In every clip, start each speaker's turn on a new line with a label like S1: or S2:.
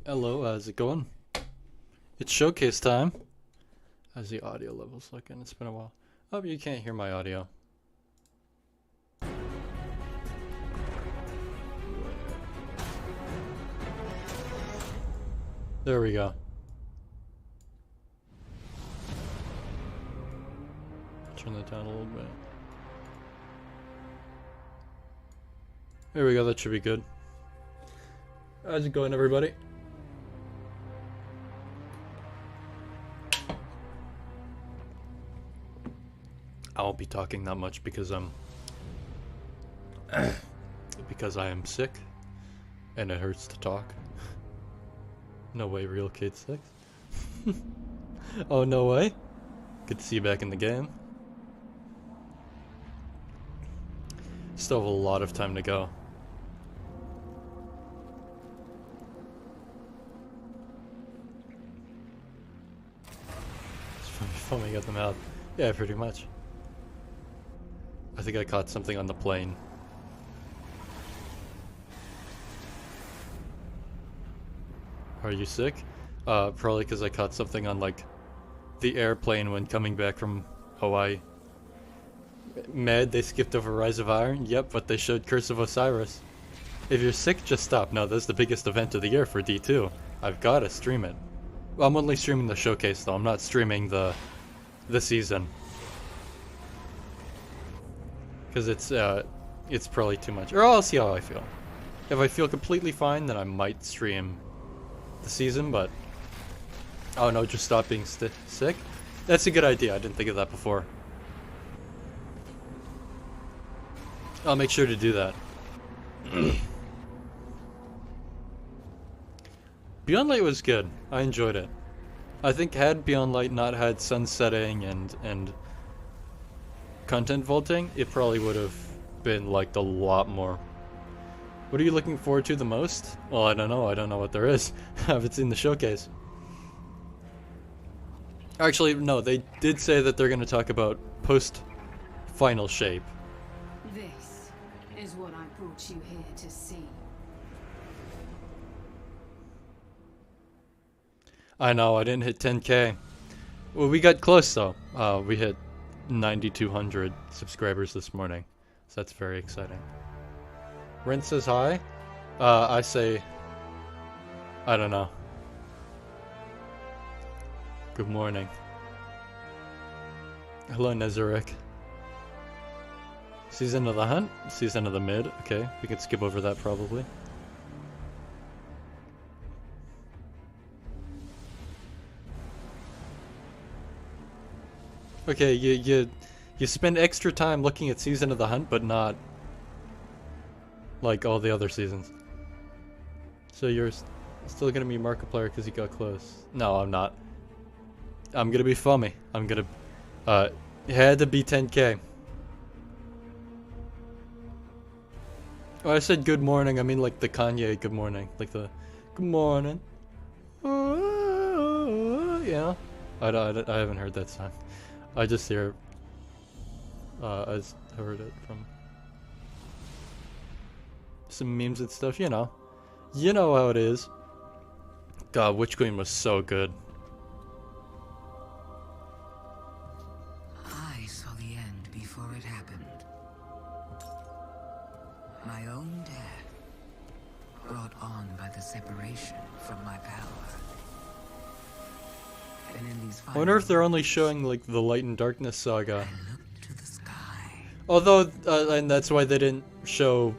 S1: Hello, how's it going? It's showcase time. How's the audio levels looking? It's been a while. Oh, you can't hear my audio. There we go. Turn that down a little bit. There we go, that should be good. How's it going, everybody? I won't be talking that much because because I am sick and it hurts to talk. No way, real kid 6. Oh, no way. Good to see you back in the game. Still have a lot of time to go. It's foaming at the mouth. Yeah, pretty much. I think I caught something on the plane. Are you sick? Probably because I caught something on, like, the airplane when coming back from Hawaii. Mad they skipped over Rise of Iron? Yep, but they showed Curse of Osiris. If you're sick, just stop. No, that's the biggest event of the year for D2. I've gotta stream it. Well, I'm only streaming the showcase, though. I'm not streaming the season. Because it's probably too much. Or I'll see how I feel. If I feel completely fine, then I might stream the season, but... Oh no, just stop being sick? That's a good idea, I didn't think of that before. I'll make sure to do that. Beyond Light was good. I enjoyed it. I think had Beyond Light not had sunsetting and content vaulting, it probably would have been liked a lot more. What are you looking forward to the most? Well, I don't know. I don't know what there is. I haven't seen the showcase. Actually, no, they did say that they're going to talk about post-final shape.
S2: This is what I brought you here to see.
S1: I know, I didn't hit 10k. Well, we got close though. We hit 9,200 subscribers this morning. So that's very exciting. Rent says hi. I say... I don't know. Good morning. Hello, Nezarek. Season of the Hunt? Season of the Mid. Okay, we can skip over that probably. Okay, you spend extra time looking at Season of the Hunt, but not like all the other seasons. So you're still gonna be Markiplier because you got close. No, I'm not. I'm gonna be Fummy. I'm gonna it had to be 10k. Oh, I said good morning. I mean like the Kanye good morning, like the good morning. Yeah, I haven't heard that song. I just hear. I just heard it from some memes and stuff. You know how it is. God, Witch Queen was so good.
S3: I saw the end before it happened. My own death, brought on by the separation from my power. And in these
S1: I wonder if they're only showing like the Light and Darkness saga.
S3: I looked to the sky.
S1: Although, and that's why they didn't show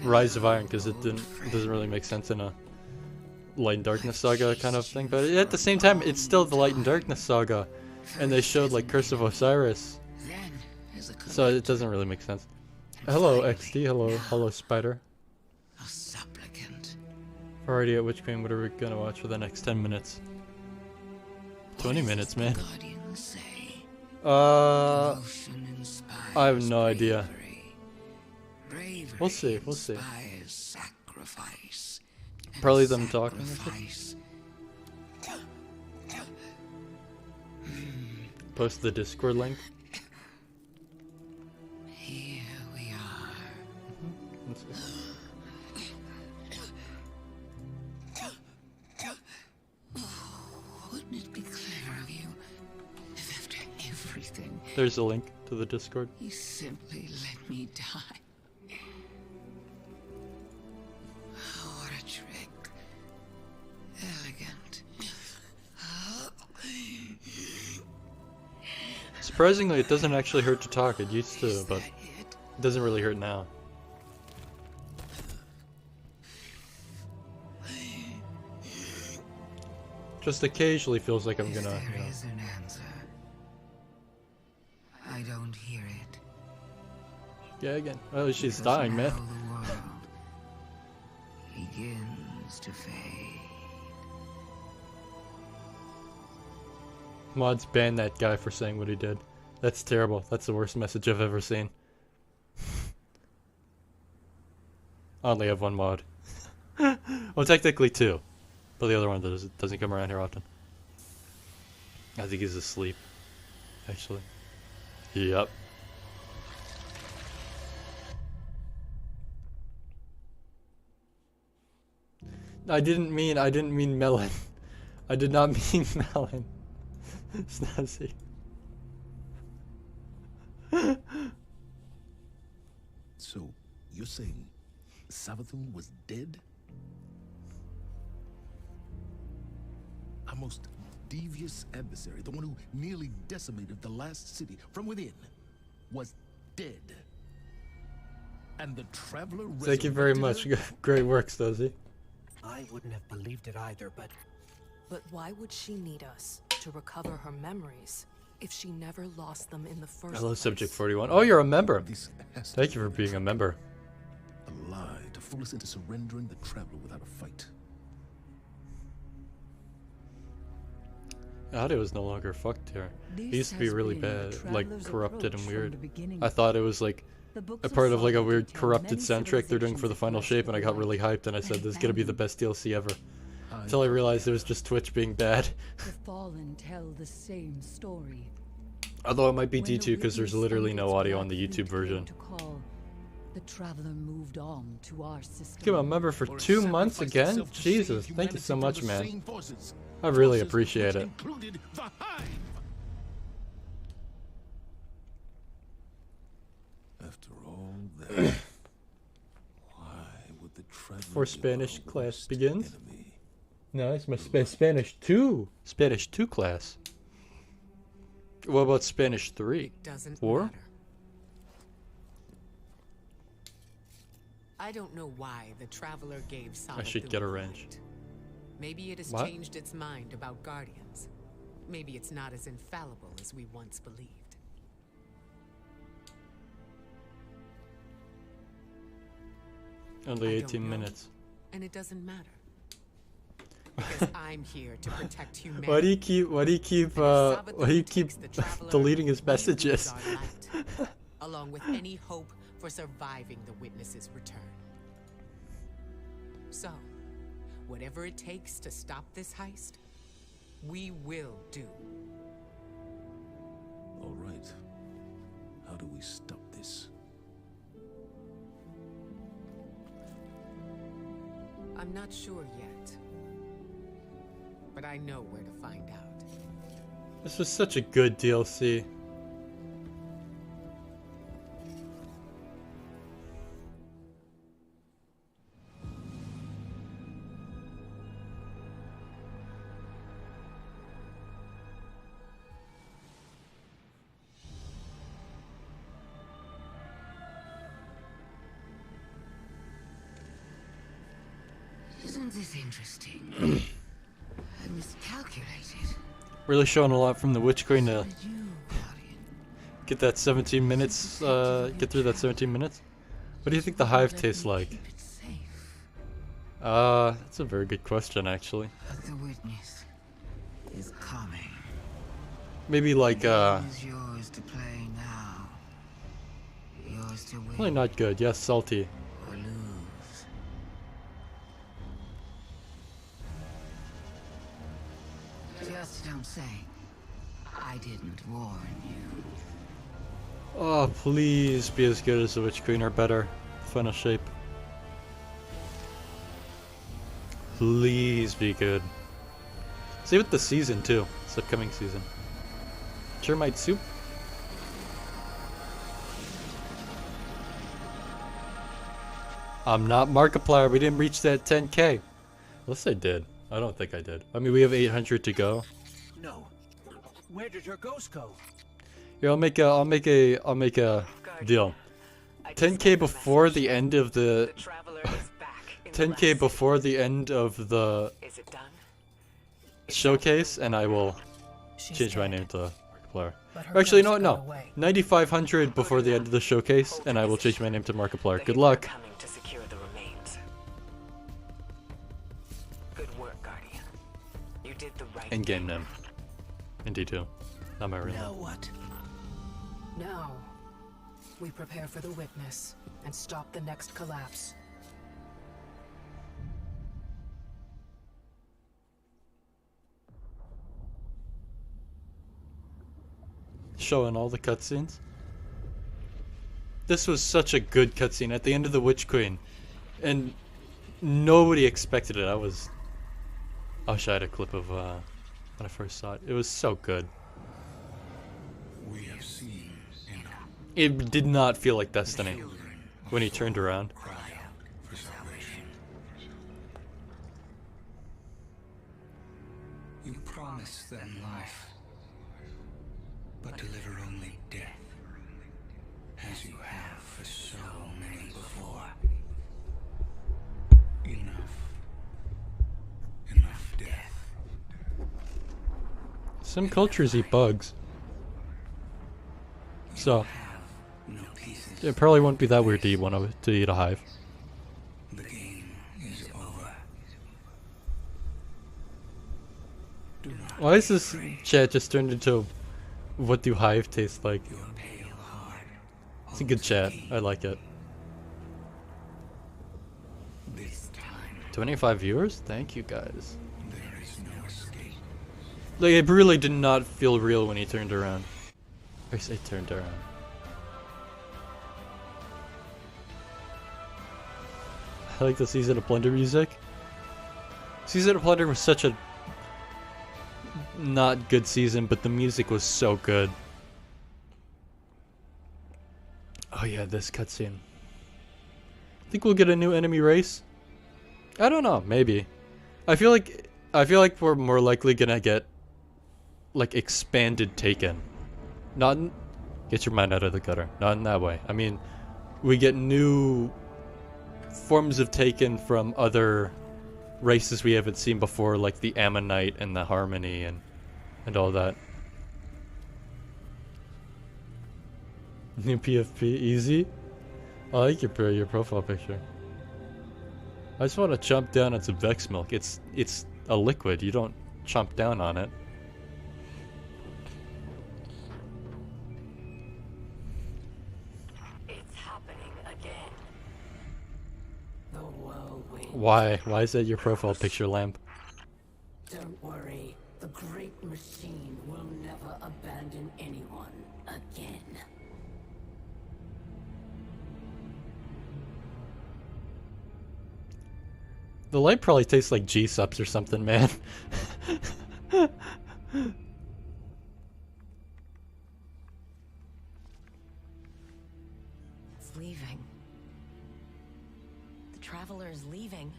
S1: Rise of Iron, because it doesn't really make sense in a Light and Darkness saga kind of thing. But at the same time, it's still the Light and Darkness saga, and they showed like Curse of Osiris,
S3: Then, as a
S1: so it doesn't really make sense. Hello XD, hello Spider.
S3: a supplicant.
S1: Alrighty, at Witch Queen, what are we gonna watch for the next 10 minutes? 20 minutes, man.
S3: Guardians say. Devotion inspires
S1: I have no idea.
S3: bravery.
S1: We'll see.
S3: Inspires sacrifice. and
S1: Probably them talking or something.
S3: sacrifice.
S1: Post the Discord link.
S3: Here we are.
S1: Let's see. There's a link to the Discord.
S3: He simply let me die. What a trick. Elegant.
S1: Surprisingly, it doesn't actually hurt to talk. It used to,
S3: Is
S1: but
S3: that it?
S1: it doesn't really hurt now. Just occasionally feels like I'm
S3: If
S1: gonna,
S3: there is an answer, I don't hear it.
S1: yeah, again. Oh, she's
S3: Because
S1: dying, man.
S3: now the world begins to fade.
S1: Mods banned that guy for saying what he did. That's terrible. That's the worst message I've ever seen. I only have one mod. Well, technically two. But the other one doesn't come around here often. I think he's asleep. Actually. Yep. I didn't mean melon. I did not mean melon. Snazzy.
S4: So, you're saying Savathun was dead? Our most devious adversary, the one who nearly decimated the last city from within, was dead. And the Traveler
S1: Thank you very
S4: resurrected
S1: much.
S4: her?
S1: Great work, Snazzy.
S5: I wouldn't have believed it either, but
S6: But why would she need us to recover her memories if she never lost them in the first
S1: Hello,
S6: place?
S1: Subject 41. Oh, you're a member.
S4: This has to
S1: Thank
S4: be
S1: you for being a member.
S4: a lie to fool us into surrendering the Traveler without a fight.
S1: Audio is no longer fucked here. It
S7: This
S1: used to be
S7: has
S1: really
S7: been the
S1: bad, like
S7: Traveler's
S1: corrupted and
S7: approach from
S1: weird.
S7: the beginning.
S1: I thought it was like
S7: The books
S1: a
S7: of
S1: part of like a
S7: Saga
S1: weird
S7: detail
S1: corrupted
S7: many
S1: soundtrack they're doing for the
S7: civilizations
S1: final
S7: across
S1: shape, and I got
S7: the
S1: really
S7: world.
S1: hyped and I said this is gonna be the best DLC ever.
S4: I
S1: Until I realized it was just Twitch being bad.
S7: The fallen tell the same story.
S1: Although it might be
S7: When the
S1: D2 because there's
S7: witness
S1: literally
S7: and
S1: no
S7: its
S1: audio on the
S7: black
S1: YouTube
S7: flute
S1: version.
S7: came to call, the Traveler moved on to our system.
S1: Became a member for
S4: Or
S1: 2 months
S4: sacrificed
S1: again?
S4: itself to save
S1: Jesus, thank you so
S4: humanity
S1: much,
S4: from the
S1: man.
S4: same forces.
S1: I really
S4: Forces
S1: appreciate
S4: which
S1: it.
S4: included the Hive. After all that, why would the Traveler
S1: Before
S4: be
S1: Spanish
S4: our
S1: class
S4: worst
S1: begins?
S4: enemy?
S1: No, it's my Spanish 2. Spanish 2 class. What about Spanish 3?
S3: It doesn't
S1: 4?
S3: matter. I don't know why the Traveler gave Savathun
S1: I should get a
S3: the
S1: wrench.
S3: light. Maybe it has
S1: What?
S3: changed its mind about Guardians. Maybe it's not as infallible as we once believed.
S1: Only
S3: I don't
S1: 18
S3: know.
S1: minutes.
S3: And it doesn't matter. Because I'm here to protect humanity.
S1: Why do you keep
S3: And if Savathun takes the Traveler,
S1: deleting his
S3: we lose
S1: messages?
S3: our light, along with any hope for surviving the witness's return. So, whatever it takes to stop this heist, we will do.
S4: All right. How do we stop this?
S3: I'm not sure yet. But I know where to find out.
S1: This was such a good DLC.
S3: Isn't this interesting? I miscalculated.
S1: Really showing a lot from the Witch Queen to
S3: Did you, Guardian?
S1: get that 17 minutes, get through that 17 minutes. What do you think the hive
S3: Let
S1: tastes
S3: me
S1: like?
S3: keep it safe.
S1: That's a very good question, actually.
S3: But the witness is coming.
S1: Maybe like,
S3: It is yours to play now. Yours to win
S1: probably not good. Yes, salty.
S3: or lose. Just don't say I didn't warn you.
S1: Oh, please be as good as the Witch Queen or better. Final shape. Please be good. See with the season too. This upcoming season. Termite soup. I'm not Markiplier. We didn't reach that 10K. Unless I did. I don't think I did. I mean, we have 800 to go.
S5: No. Where did your ghost go?
S1: Here, I'll make a deal. 10K before the end of the 10K before the end of the showcase, and I will change my name to Markiplier. Actually, no. 9,500 before the end of the showcase, and I will change my name to Markiplier. Good luck.
S3: Good work, Guardian. You did the right
S1: In-game name. In D2. Not my real
S5: Now
S1: name.
S5: what?
S6: Now, we prepare for the witness and stop the next collapse.
S1: Showing all the cutscenes. This was such a good cutscene at the end of the Witch Queen, and nobody expected it. I wish I had a clip of when I first saw it. It was so good.
S4: We have seen
S1: It did not feel like Destiny when he turned around.
S4: cry out for salvation.
S8: You promised them life, but deliver only death, as you have for so many before. Enough death.
S1: Some cultures eat bugs, so
S8: No pieces.
S1: it probably wouldn't be that weird to eat a hive.
S8: The game is over.
S1: Why is this chat just turned into what do hive taste like?
S8: Your pale heart.
S1: It's a good chat. I like it.
S8: This time
S1: 25 viewers? Thank you guys.
S8: there is no escape.
S1: Like, it really did not feel real when he turned around. I say turned around. I like the Season of Plunder music. Season of Plunder was such a not good season, but the music was so good. Oh yeah, this cutscene. Think we'll get a new enemy race? I don't know, maybe. I feel like we're more likely gonna get like expanded Taken. Not in, get your mind out of the gutter. Not in that way. I mean, we get new forms of Taken from other races we haven't seen before, like the Ammonite and the Harmony and all that. New PFP easy. I like your profile picture. I just want to chomp down on some Vex milk. It's a liquid. You don't chomp down on it.
S3: It's happening again. The whirlwind.
S1: Why? Why is that your profile picture, Lamp?
S2: Don't worry. The great machine will never abandon anyone again.
S1: The light probably tastes like G-Subs or something, man.
S9: It's leaving. The Traveler is leaving.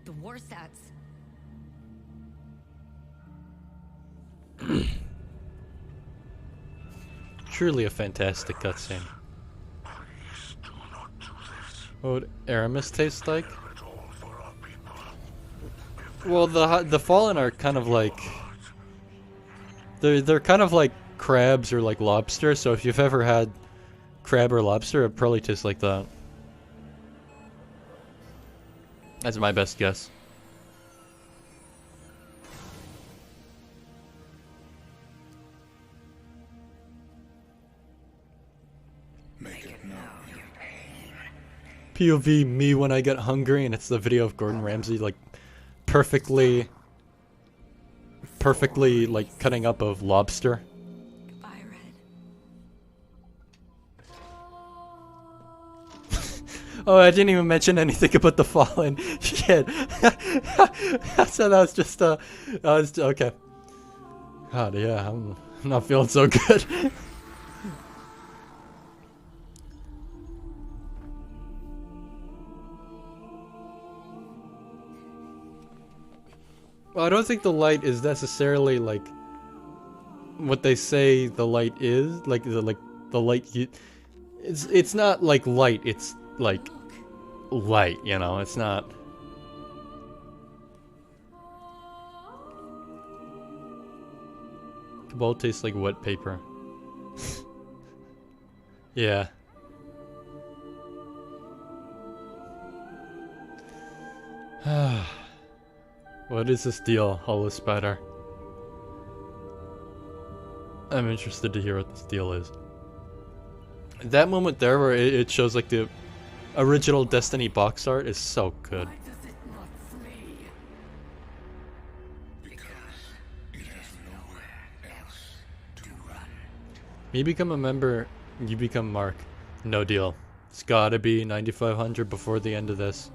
S9: The Warsats.
S1: Truly a fantastic cutscene. What would Aramis taste like? Well, the Fallen are kind of like they're kind of like crabs or like lobster. So if you've ever had crab or lobster, it probably tastes like that. That's my best guess. POV me when I get hungry, and it's the video of Gordon Ramsay like perfectly like cutting up of lobster.
S9: Goodbye, Red.
S1: Oh, I didn't even mention anything about the Fallen. Shit. So that was just okay. God, yeah, I'm Not feeling so good. Well, I don't think the light is necessarily like what they say the light is. Like the light you. It's not like light. It's like light. You know, it's not. Cabal tastes like wet paper. Yeah. What is this deal, Hollow Spider? I'm interested to hear what this deal is. That moment there where it shows like the original Destiny box art is so good.
S2: Why does it not flee?
S8: Because it has nowhere else to run.
S1: Me become a member, you become Mark. No deal. It's gotta be 9500 before the end of this.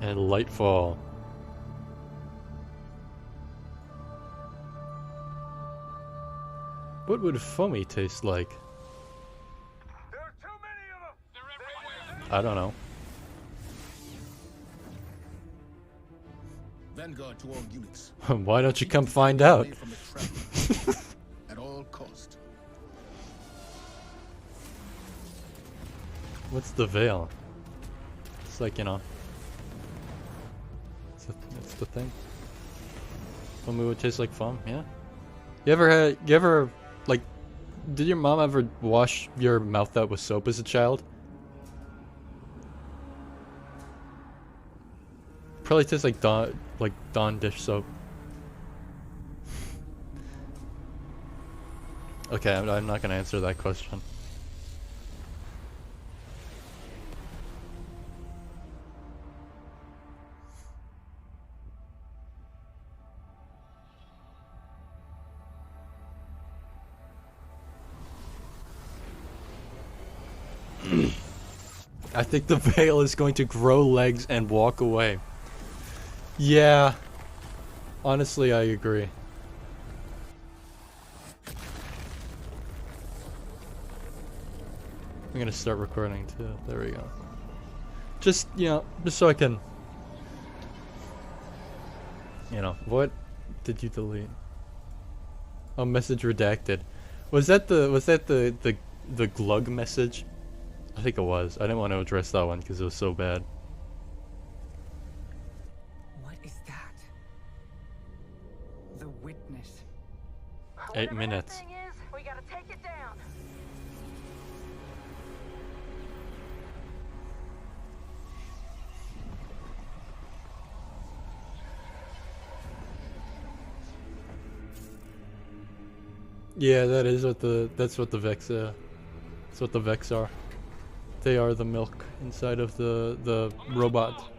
S1: And Lightfall. What would foamy taste like?
S10: There are too many of them. They're everywhere.
S1: I don't know.
S4: Vanguard to all units.
S1: Why don't you come find out?
S4: Away from the Traveler. At all cost.
S1: What's the veil? It's like, you know. It's the thing. Foamy would taste like foam, yeah? You ever, like, did your mom ever wash your mouth out with soap as a child? Probably tastes like Dawn dish soap. Okay, I'm not gonna answer that question. I think the veil is going to grow legs and walk away. Yeah. Honestly, I agree. I'm gonna start recording too. There we go. Just, you know, just so I can... You know, what did you delete? Oh, message redacted. Was that the glug message? I think it was. I didn't want to address that one because it was so bad.
S3: What is that? The witness.
S1: 8 minutes.
S10: We gotta take it down.
S1: Yeah, that's what the Vex that's what the Vex are. They are the milk inside of the robot.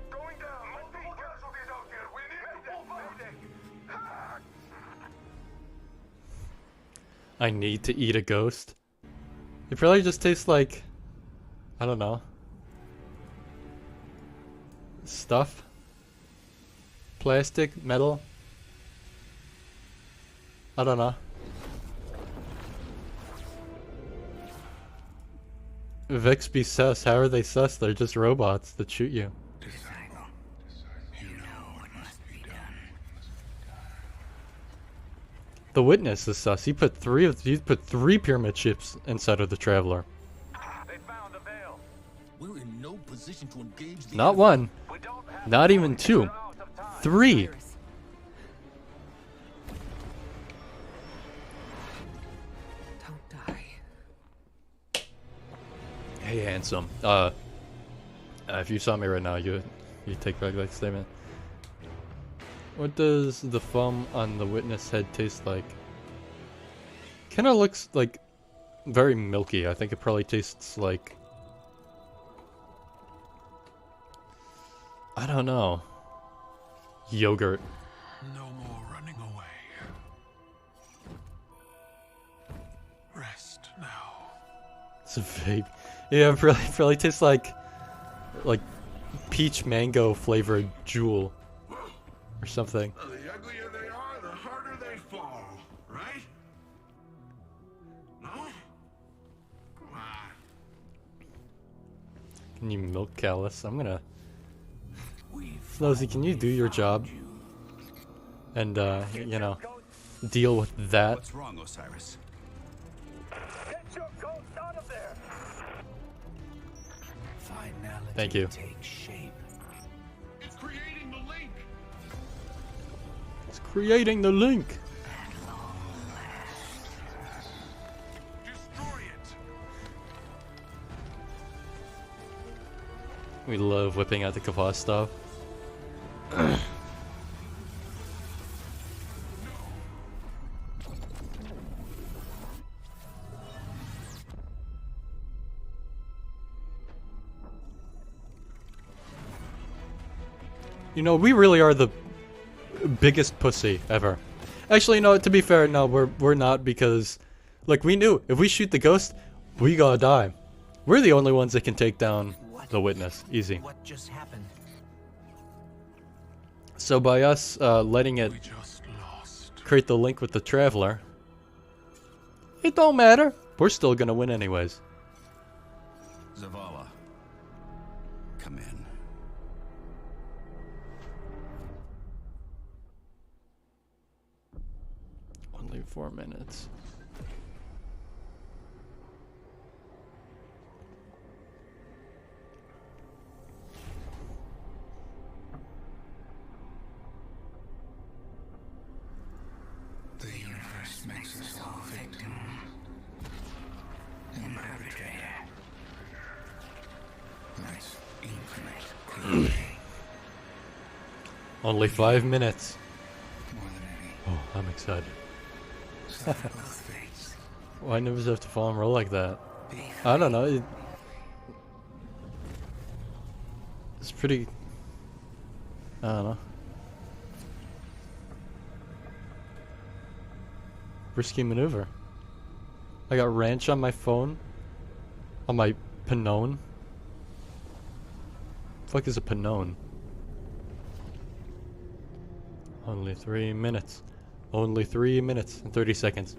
S10: Going down. Multiple casualties out here. We need that mayday.
S1: I need to eat a ghost. It probably just tastes like, I don't know, stuff, plastic, metal. I don't know. Vex be sus. How are they sus? They're just robots that shoot you.
S8: Disciple, you know what must be done.
S1: The witness is sus. He put three pyramid ships inside of the Traveler.
S10: They found the veil.
S4: We're in no position to engage the
S1: Not
S4: enemy.
S1: one,
S10: We don't have
S1: not even two,
S10: out of time.
S1: 3.
S3: Don't die.
S1: Hey, handsome. If you saw me right now, you take back that statement. What does the foam on the witness head taste like? Kinda looks like very milky. I think it probably tastes like, I don't know, yogurt.
S8: No more running away. Rest.
S1: It's a vape. Yeah, it really tastes like peach mango flavored Jewel or something.
S10: The uglier they are, the harder they fall, right? No? Come on.
S1: Can you milk Callus? I'm gonna... Snowy, can you do your job? And, you know, deal with that.
S11: What's wrong, Osiris?
S10: Get your ghost out of there!
S5: Finality
S1: Thank you.
S5: takes shape.
S10: It's creating the link!
S1: It's creating the link.
S10: Destroy it!
S1: We love whipping out the Kavas stuff. You know, we really are the biggest pussy ever. Actually, no, to be fair, no, we're not, because like we knew if we shoot the ghost, we gotta die. We're the only ones that can take down the witness. Easy.
S5: What just happened?
S1: So by us letting it create the link with the Traveler, it don't matter. We're still gonna win anyways.
S11: Zavala, come in.
S1: Only 4 minutes.
S8: The universe makes us all victim and perpetrator. Let's infinite cruelty.
S1: Only 5 minutes.
S8: More than any.
S1: Oh, I'm excited.
S8: Suffer both fates.
S1: Why never have to fall and roll like that? I don't know. It's pretty. I don't know. Risky maneuver. I got ranch on my phone. On my Panone. Fuck is a Panone? Only 3 minutes. Only 3 minutes and 30 seconds.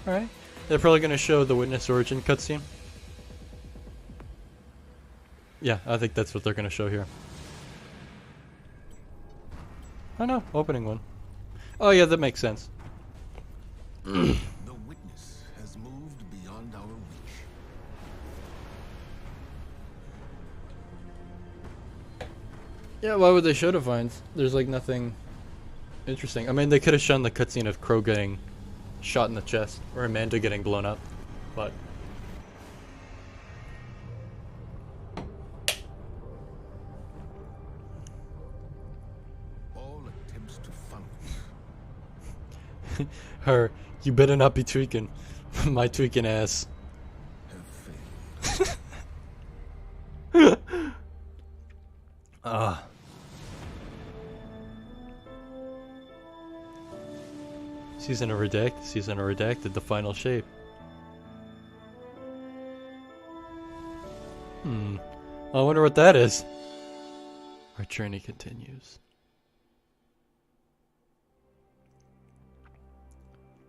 S1: Alright. They're probably going to show the Witness Origin cutscene. Yeah, I think that's what they're going to show here. Oh no, opening one. Oh yeah, that makes sense.
S4: The witness has moved beyond our reach.
S1: Yeah, why would they show Divines? There's like nothing interesting. I mean, they could have shown the cutscene of Crow getting shot in the chest, or Amanda getting blown up, but...
S4: All attempts to funnel
S1: Her, you better not be tweaking. My tweaking ass.
S4: have failed.
S1: Ah. Season of Redacted, the final shape. I wonder what that is. Our journey continues.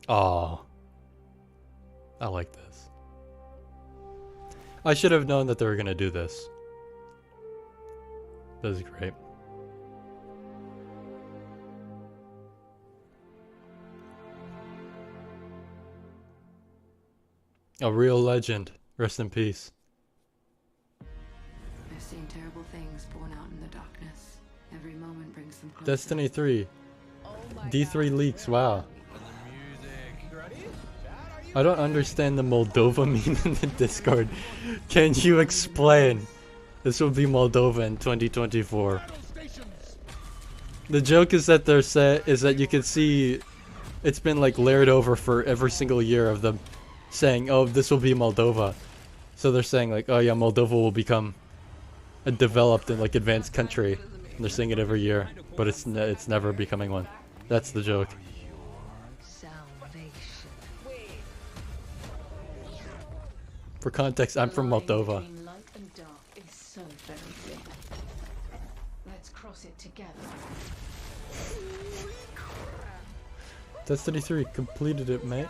S1: Oh, I like this. I should have known that they were gonna do this. This is great. A real legend. Rest in peace.
S12: I've seen terrible things born out in the darkness. Every moment brings them closer.
S1: Destiny 3. D3 leaks, wow. I don't understand the Moldova meme in the Discord. Can you explain? This will be Moldova in 2024. The joke is that they're you can see it's been like layered over for every single year of the saying, "Oh, this will be Moldova." So they're saying like, "Oh yeah, Moldova will become a developed and like advanced country." And they're saying it every year, but it's never becoming one. That's the joke. For context, I'm from Moldova.
S12: Light and dark is so very thin. Let's cross it together.
S1: Destiny 3 completed it, mate.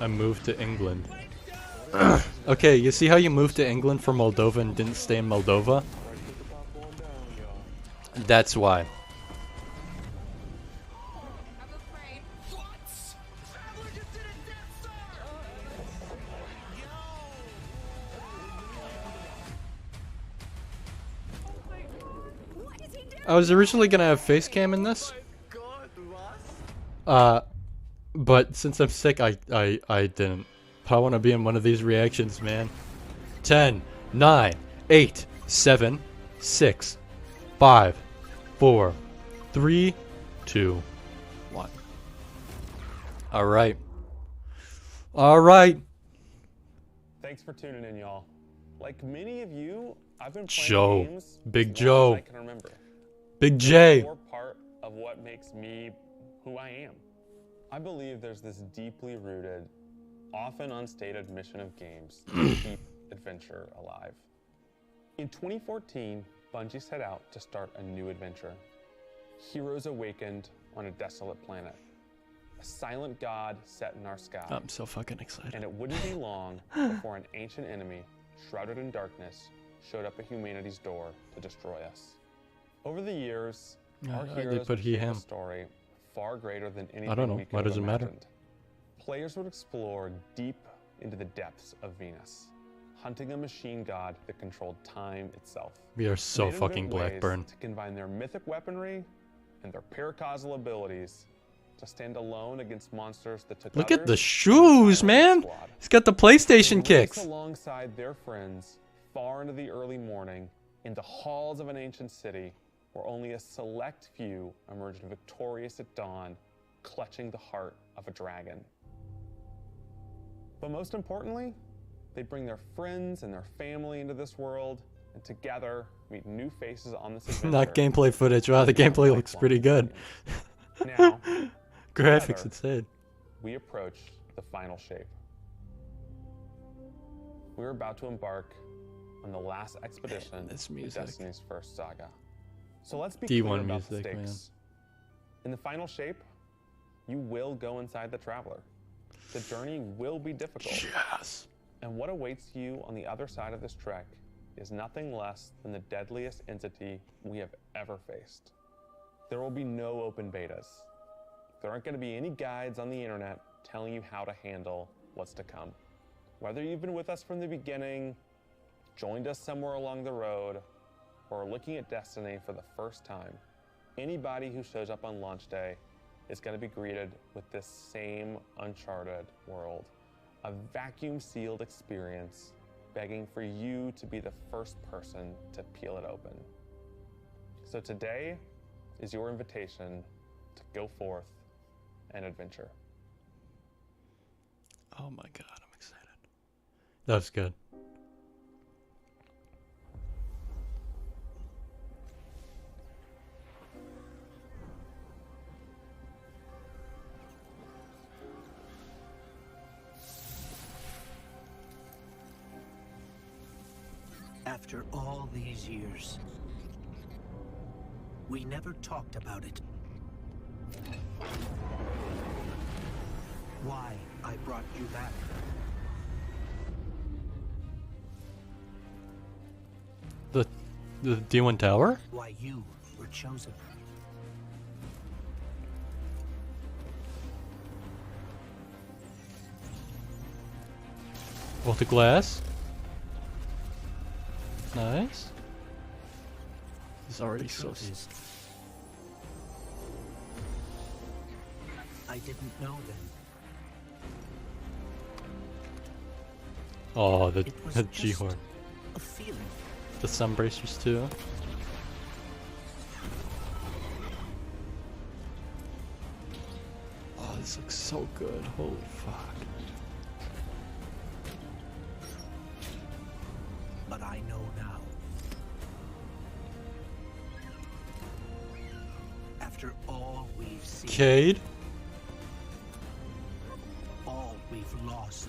S1: I moved to England. Okay, you see how you moved to England from Moldova and didn't stay in Moldova? That's why. I was originally gonna have face cam in this. But since I'm sick, I didn't. I want to be in one of these reactions, man. 10, 9, 8, 7, 6, 5, 4, 3, 2, 1. Alright. Alright.
S13: Thanks for tuning in, y'all. Like many of you, I've been playing
S1: Joe.
S13: games
S1: Big
S13: as long as
S1: Joe.
S13: I can remember.
S1: Big J.
S13: They're part of what makes me who I am. I believe there's this deeply rooted, often unstated mission of games to keep adventure alive. In 2014, Bungie set out to start a new adventure. Heroes awakened on a desolate planet. A silent god set in our sky.
S1: I'm so fucking excited.
S13: And it wouldn't be long before an ancient enemy, shrouded in darkness, showed up at humanity's door to destroy us. Over the years, our heroes
S1: put he,
S13: became
S1: him.
S13: a story far greater than anything
S1: I don't know.
S13: we could
S1: Why
S13: have
S1: does it matter?
S13: imagined. Players would explore deep into the depths of Venus, hunting a machine god that controlled time itself.
S1: We are so
S13: They
S1: fucking
S13: invented ways
S1: Blackburn.
S13: to combine their mythic weaponry and their paracausal abilities to stand alone against monsters that took
S1: Look at the
S13: others
S1: shoes, man. He's got the PlayStation
S13: They race
S1: kicks.
S13: alongside their friends far into the early morning into halls of an ancient city where only a select few emerged victorious at dawn, clutching the heart of a dragon. But most importantly, they bring their friends and their family into this world, and together meet new faces on this adventure.
S1: Not gameplay footage. Wow, the gameplay looks pretty good.
S13: Now,
S1: Graphics
S13: together,
S1: insane.
S13: we approach the final shape. We're about to embark on the last expedition
S1: this
S13: in
S1: music.
S13: Destiny's first saga. So let's be
S1: D1
S13: clear about the
S1: music, man.
S13: stakes. In the final shape, you will go inside the Traveler. The journey will be difficult.
S1: Yes.
S13: And what awaits you on the other side of this trek is nothing less than the deadliest entity we have ever faced. There will be no open betas. There aren't going to be any guides on the internet telling you how to handle what's to come. Whether you've been with us from the beginning, joined us somewhere along the road, or are looking at Destiny for the first time, anybody who shows up on launch day is going to be greeted with this same uncharted world. A vacuum-sealed experience begging for you to be the first person to peel it open. So today is your invitation to go forth and adventure.
S1: Oh my god, I'm excited. That was good.
S5: After all these years, we never talked about it. Why I brought you back.
S1: The D1 tower?
S5: Why you were chosen.
S1: Well, the glass. Nice. It's already so.
S5: Truth is, I didn't know then.
S1: Oh, the
S5: It was
S1: G-Horn.
S5: a feeling.
S1: The sun bracers too. Oh, this This looks so good. Holy fuck.
S5: But I know now. After all we've seen,
S1: Cade?
S5: all we've lost,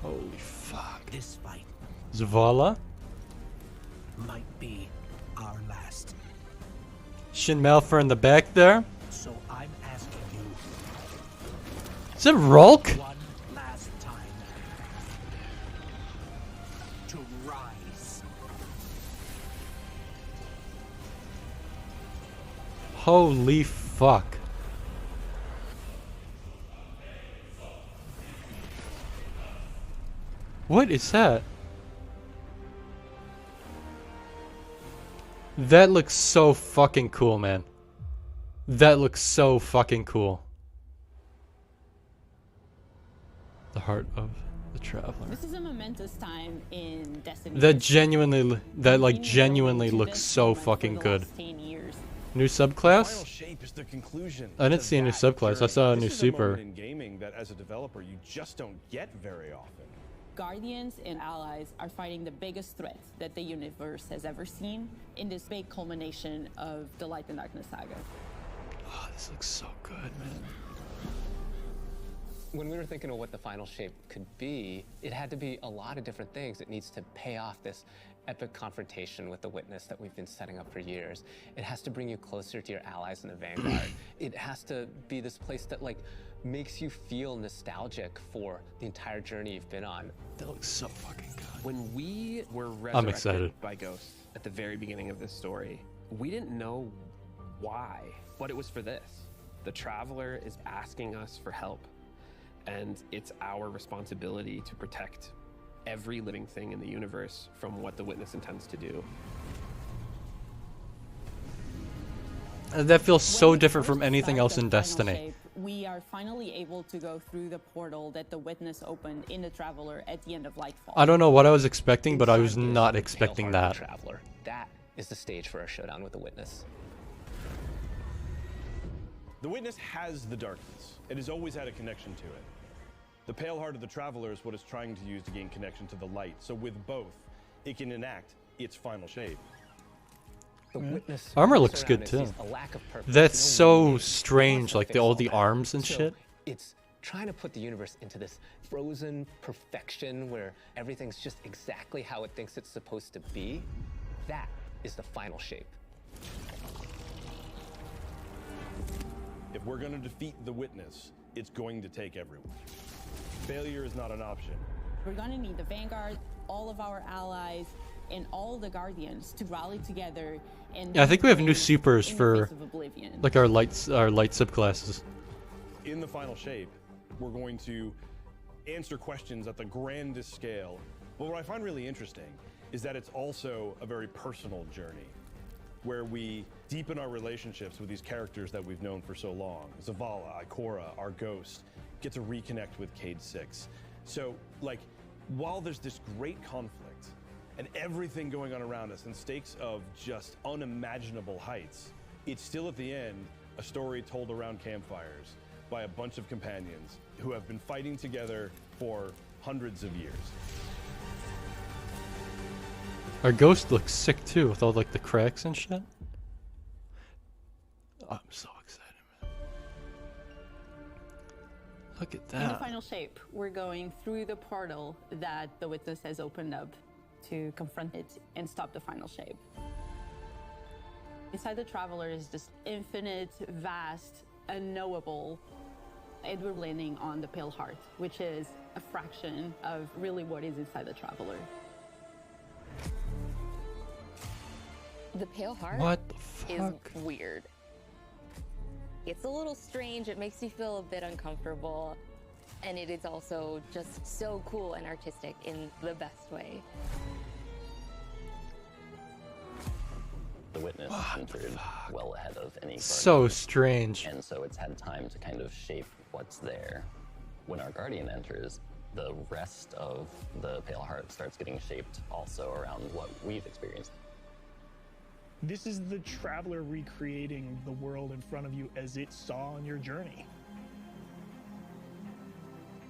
S1: Holy fuck.
S5: this fight
S1: Zavala?
S5: might be our last.
S1: Shin Malphur in the back there?
S5: So I'm asking you
S1: Is it Rulk?
S5: one last time to rise.
S1: Holy fuck. What is that? That looks so fucking cool, man. That looks so fucking cool. The heart of the traveler.
S14: This is a momentous time in Destiny.
S1: That genuinely, genuinely looks so fucking good. New subclass?
S15: Shape is the conclusion.
S1: I didn't see a new subclass. I saw a new
S15: This is
S1: super.
S15: moment in gaming that as a developer you just don't get very often.
S14: Guardians and allies are fighting the biggest threat that the universe has ever seen in this big culmination of the Light and Darkness saga.
S1: Oh, this looks so good, man.
S16: When we were thinking of what the final shape could be, it had to be a lot of different things. It needs to pay off this epic confrontation with the Witness that we've been setting up for years. It has to bring you closer to your allies in the Vanguard. It has to be this place that makes you feel nostalgic for the entire journey you've been on.
S1: That looks so fucking good.
S17: When we were
S1: I'm excited.
S17: resurrected by Ghost at the very beginning of this story, we didn't know why, but it was for this. The Traveler is asking us for help, and it's our responsibility to protect every living thing in the universe from what the Witness intends to do.
S1: That feels so different from anything else in Destiny.
S14: We are finally able to go through the portal that the Witness opened in the Traveler at the end of Lightfall.
S1: I don't know what I was expecting, but I was not expecting that.
S16: Traveler. That is the stage for our showdown with the Witness.
S15: The Witness has the darkness. It has always had a connection to it. The pale heart of the Traveler is what it's trying to use to gain connection to the light. So with both, it can enact its final shape.
S16: The Witness
S1: Armor looks good too. That's so strange, like all the arms and shit.
S16: It's trying to put the universe into this frozen perfection where everything's just exactly how it thinks it's supposed to be. That is the final shape.
S15: If we're going to defeat the Witness, it's going to take everyone. Failure is not an option.
S14: We're going to need the Vanguard, all of our allies, and all the Guardians to rally together. And
S1: Yeah, I think we have new supers for like our light subclasses.
S15: In the final shape, we're going to answer questions at the grandest scale. But what I find really interesting is that it's also a very personal journey where we deepen our relationships with these characters that we've known for so long. Zavala, Ikora, our Ghost, get to reconnect with Cayde Six. So, while there's this great conflict and everything going on around us and stakes of just unimaginable heights, it's still at the end a story told around campfires by a bunch of companions who have been fighting together for hundreds of years.
S1: Our Ghost looks sick too, with all the cracks and shit. Oh, I'm so excited, man. Look at
S14: In the
S1: that.
S14: final shape, we're going through the portal that the Witness has opened up to confront it and stop the final shape. Inside the Traveler is this infinite, vast, unknowable, and we're landing on the Pale Heart, which is a fraction of really what is inside the Traveler.
S18: The Pale Heart
S1: What the
S18: is
S1: fuck?
S18: weird. It's a little strange. It makes you feel a bit uncomfortable. And it is also just so cool and artistic in the best way.
S19: The Witness entered well ahead of any Guardian.
S1: So strange.
S19: And so it's had time to kind of shape what's there. When our Guardian enters, the rest of the Pale Heart starts getting shaped also around what we've experienced.
S20: This is the Traveler recreating the world in front of you as it saw on your journey.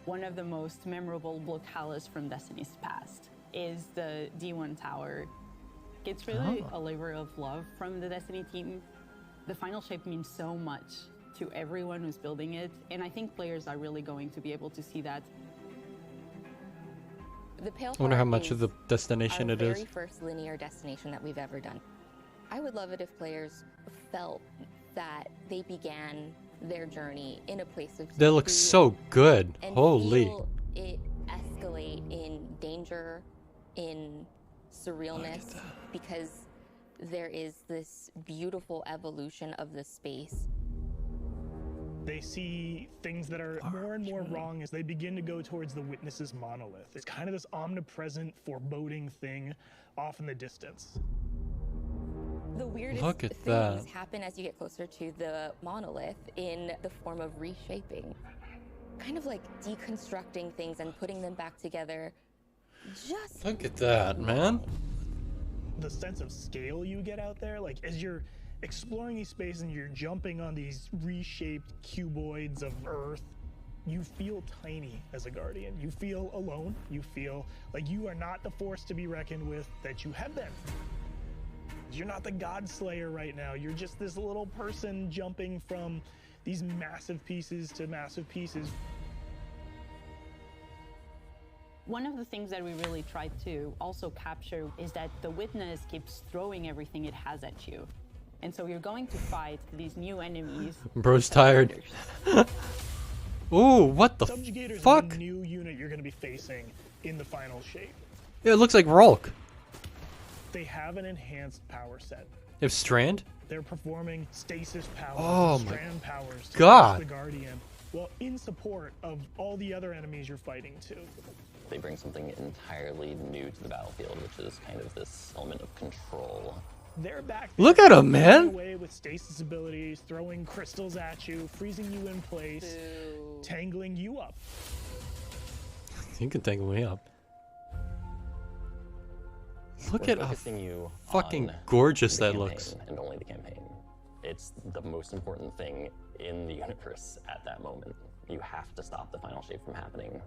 S14: One of the most memorable locales from Destiny's past is the D1 Tower. It's really a labor of love from the Destiny team. The final shape means so much to everyone who's building it, and I think players are really going to be able to see that.
S18: The Pale
S1: I wonder how
S18: Heart
S1: much of the
S18: is
S1: destination
S18: our
S1: it is.
S18: very first linear destination that we've ever done. I would love it if players felt that they began their journey in a place of
S1: That looks
S18: safety
S1: so good.
S18: and
S1: Holy.
S18: feel it escalate in danger, in surrealness, because there is this beautiful evolution of the space.
S20: They see things that are more and more wrong as they begin to go towards the Witness's monolith. It's kind of this omnipresent, foreboding thing off in the distance.
S18: The weirdest
S1: Look at
S18: things
S1: that.
S18: happen as you get closer to the monolith in the form of reshaping. Kind of like deconstructing things and putting them back together. Just
S1: Look at that, man.
S20: The sense of scale you get out there, like as you're exploring these spaces and you're jumping on these reshaped cuboids of Earth, you feel tiny as a Guardian. You feel alone. You feel like you are not the force to be reckoned with that you have been. You're not the God Slayer right now. You're just this little person jumping from these massive pieces to massive pieces.
S14: One of the things that we really tried to also capture is that the Witness keeps throwing everything it has at you. And so you're going to fight these new enemies.
S1: Bro's tired. Ooh, what the
S20: Subjugators
S1: fuck?
S20: is the new unit you're going to be facing in the final shape.
S1: Yeah, it looks like Rulk.
S20: They have an enhanced power set.
S1: They have Strand?
S20: They're performing stasis powers,
S1: Oh
S20: and
S1: my
S20: strand powers to
S1: God.
S20: the Guardian, well, in support of all the other enemies you're fighting too.
S19: They bring something entirely new to the battlefield, which is kind of this element of control.
S20: They're back.
S1: Look at 'em,
S20: there,
S1: man.
S20: away with stasis abilities, throwing crystals at you, freezing you in place, tangling you up.
S1: You can tangle me up. Look
S19: We're
S1: at how
S19: focusing you
S1: fucking
S19: on
S1: gorgeous
S19: the
S1: that
S19: campaign
S1: looks.
S19: and only the campaign. It's the most important thing in the universe at that moment. You have to stop the final shape from happening.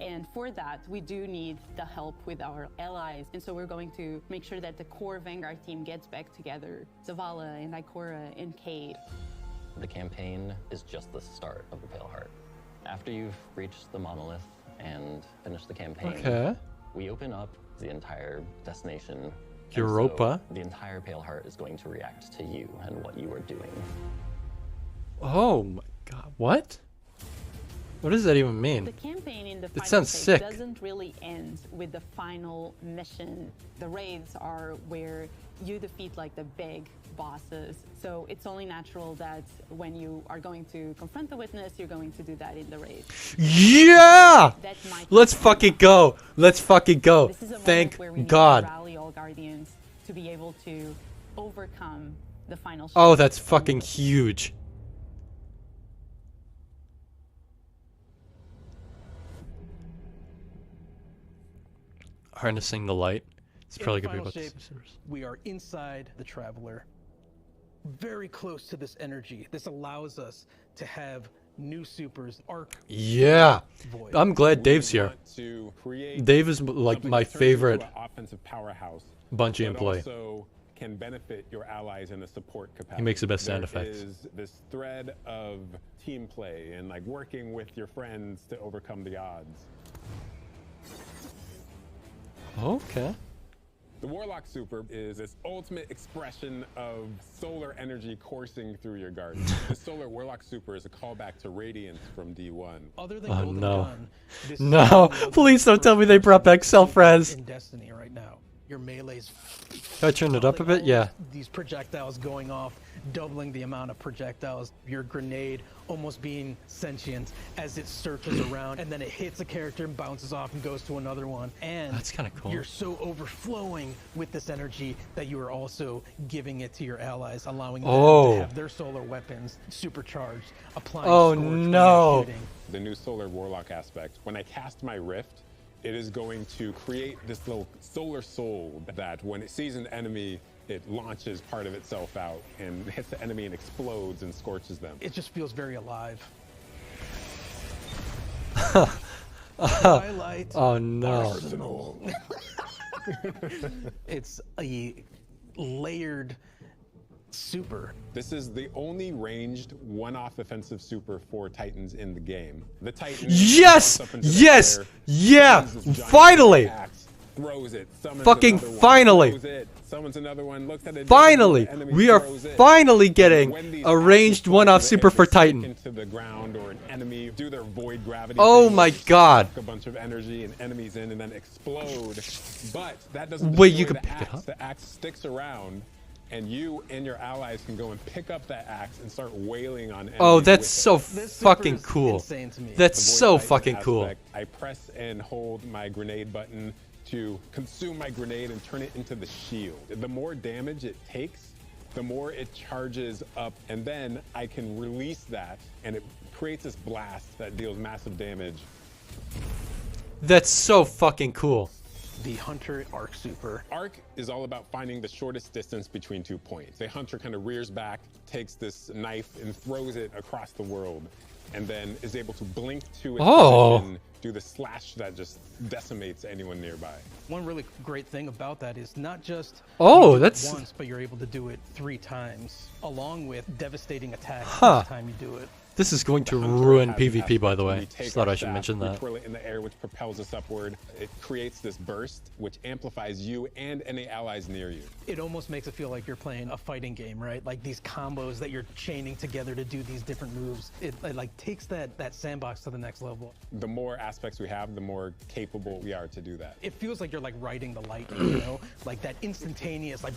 S14: And for that, we do need the help with our allies. And so we're going to make sure that the core Vanguard team gets back together. Zavala and Ikora and Cade.
S19: The campaign is just the start of the Pale Heart. After you've reached the monolith and finished the campaign,
S1: Okay.
S19: we open up the entire destination. and
S1: Europa.
S19: so the entire Pale Heart is going to react to you and what you are doing.
S1: Oh my god. What? What does that even mean?
S14: The campaign in the
S1: It
S14: final
S1: sounds
S14: stage
S1: sick.
S14: doesn't really end with the final mission. The raids are where you defeat like the big bosses. So it's only natural that when you are going to confront the Witness, you're going to do that in the raid.
S1: Yeah!
S14: That might
S1: Let's fucking go. Let's fucking go.
S14: This is a moment
S1: Thank
S14: where we need
S1: God.
S14: to rally all Guardians to be able to overcome the final
S1: Oh,
S14: shape.
S1: that's fucking huge. Harnessing the light. It's
S21: In
S1: probably
S21: the
S1: gonna be
S21: final
S1: about
S21: shape, we are inside the Traveler, very close to this energy. This allows us to have new supers. Arc.
S1: Yeah.
S21: Void.
S1: I'm glad Dave's here.
S13: To create
S1: Dave is like
S13: something
S1: my
S13: that turns
S1: favorite
S13: into an offensive powerhouse.
S1: Bungie
S13: but
S1: employee.
S13: Also can benefit your allies in a support capacity.
S1: He makes the best sound
S13: There
S1: effects.
S13: is this thread of team play and like working with your friends to overcome the odds.
S1: Okay.
S13: The Warlock Super is this ultimate expression of solar energy coursing through your garden. The Solar Warlock Super is a callback to Radiance from D1.
S21: Other than
S1: Oh
S21: Golden
S1: no.
S21: Dawn, this
S1: No.
S21: is
S1: Please don't tell me they brought back Self-Res.
S21: in Destiny right now. Your melee's
S1: Can I turn it up a bit? Yeah.
S21: these projectiles going off, doubling the amount of projectiles. Your grenade almost being sentient as it circles around, and then it hits a character and bounces off and goes to another one. And
S1: That's kinda cool.
S21: You're so overflowing with this energy that you are also giving it to your allies, allowing them
S1: Oh.
S21: to have their solar weapons supercharged, applying
S1: Oh,
S21: scorch when
S1: no.
S21: you're shooting.
S13: The new Solar Warlock aspect. When I cast my Rift, it is going to create this little solar soul that when it sees an enemy
S7: it launches part of itself out and hits the enemy and explodes and scorches them.
S21: It just feels very alive.
S1: Oh no.
S21: Arsenal. It's a layered super.
S7: This is the only ranged one-off offensive super for Titans in the game. The Titan
S1: Yes!
S7: jumps up into the
S1: Yes!
S7: air,
S1: Yeah!
S7: swings this giant
S1: Finally!
S7: axe, throws it, summons
S1: Fucking
S7: another one,
S1: finally!
S7: throws it, summons another one, looks at it,
S1: Finally!
S7: the enemy
S1: We are
S7: throws it.
S1: finally getting
S7: When these
S1: a ranged
S7: axes
S1: one-off
S7: fly
S1: super
S7: through
S1: for
S7: the air, they
S1: Titan.
S7: stick into the ground or an enemy, do their void gravity
S1: Oh
S7: thing,
S1: my
S7: suck
S1: god.
S7: a bunch of energy and enemies in and then explode. But that doesn't
S1: Wait, you
S7: destroy
S1: can
S7: the
S1: pick it
S7: axe.
S1: up?
S7: The axe sticks around, and you and your allies can go and pick up that axe and start wailing on enemies.
S1: Oh, that's
S7: with
S1: so
S7: it.
S1: fucking cool. That's
S7: The Void
S1: so
S7: Titan
S1: fucking cool.
S7: aspect, I press and hold my grenade button to consume my grenade and turn it into the shield. The more damage it takes, the more it charges up, and then I can release that, and it creates this blast that deals massive damage.
S1: That's so fucking cool.
S21: The Hunter Arc Super.
S7: Arc is all about finding the shortest distance between 2 points. The Hunter kind of rears back, takes this knife and throws it across the world, and then is able to blink to its position, do the slash that just decimates anyone nearby.
S21: One really great thing about that is not just
S1: Oh,
S21: you do it
S1: that's-
S21: once, but you're able to do it 3 times, along with devastating attacks
S1: Huh.
S21: each time you do it.
S1: This is going to
S7: The Hunter
S1: ruin
S7: has an
S1: PvP, by
S7: aspect
S1: the
S7: when
S1: way.
S7: we take
S1: Just thought
S7: our
S1: I should
S7: shaft,
S1: mention
S7: we
S1: that.
S7: twirl it in the air, which propels us upward. It creates this burst, which amplifies you and any allies near you.
S21: It almost makes it feel like you're playing a fighting game, right? Like these combos that you're chaining together to do these different moves. It like takes that sandbox to the next level.
S7: The more aspects we have, the more capable we are to do that.
S21: It feels like you're like riding the lightning, you know? Like that instantaneous, like...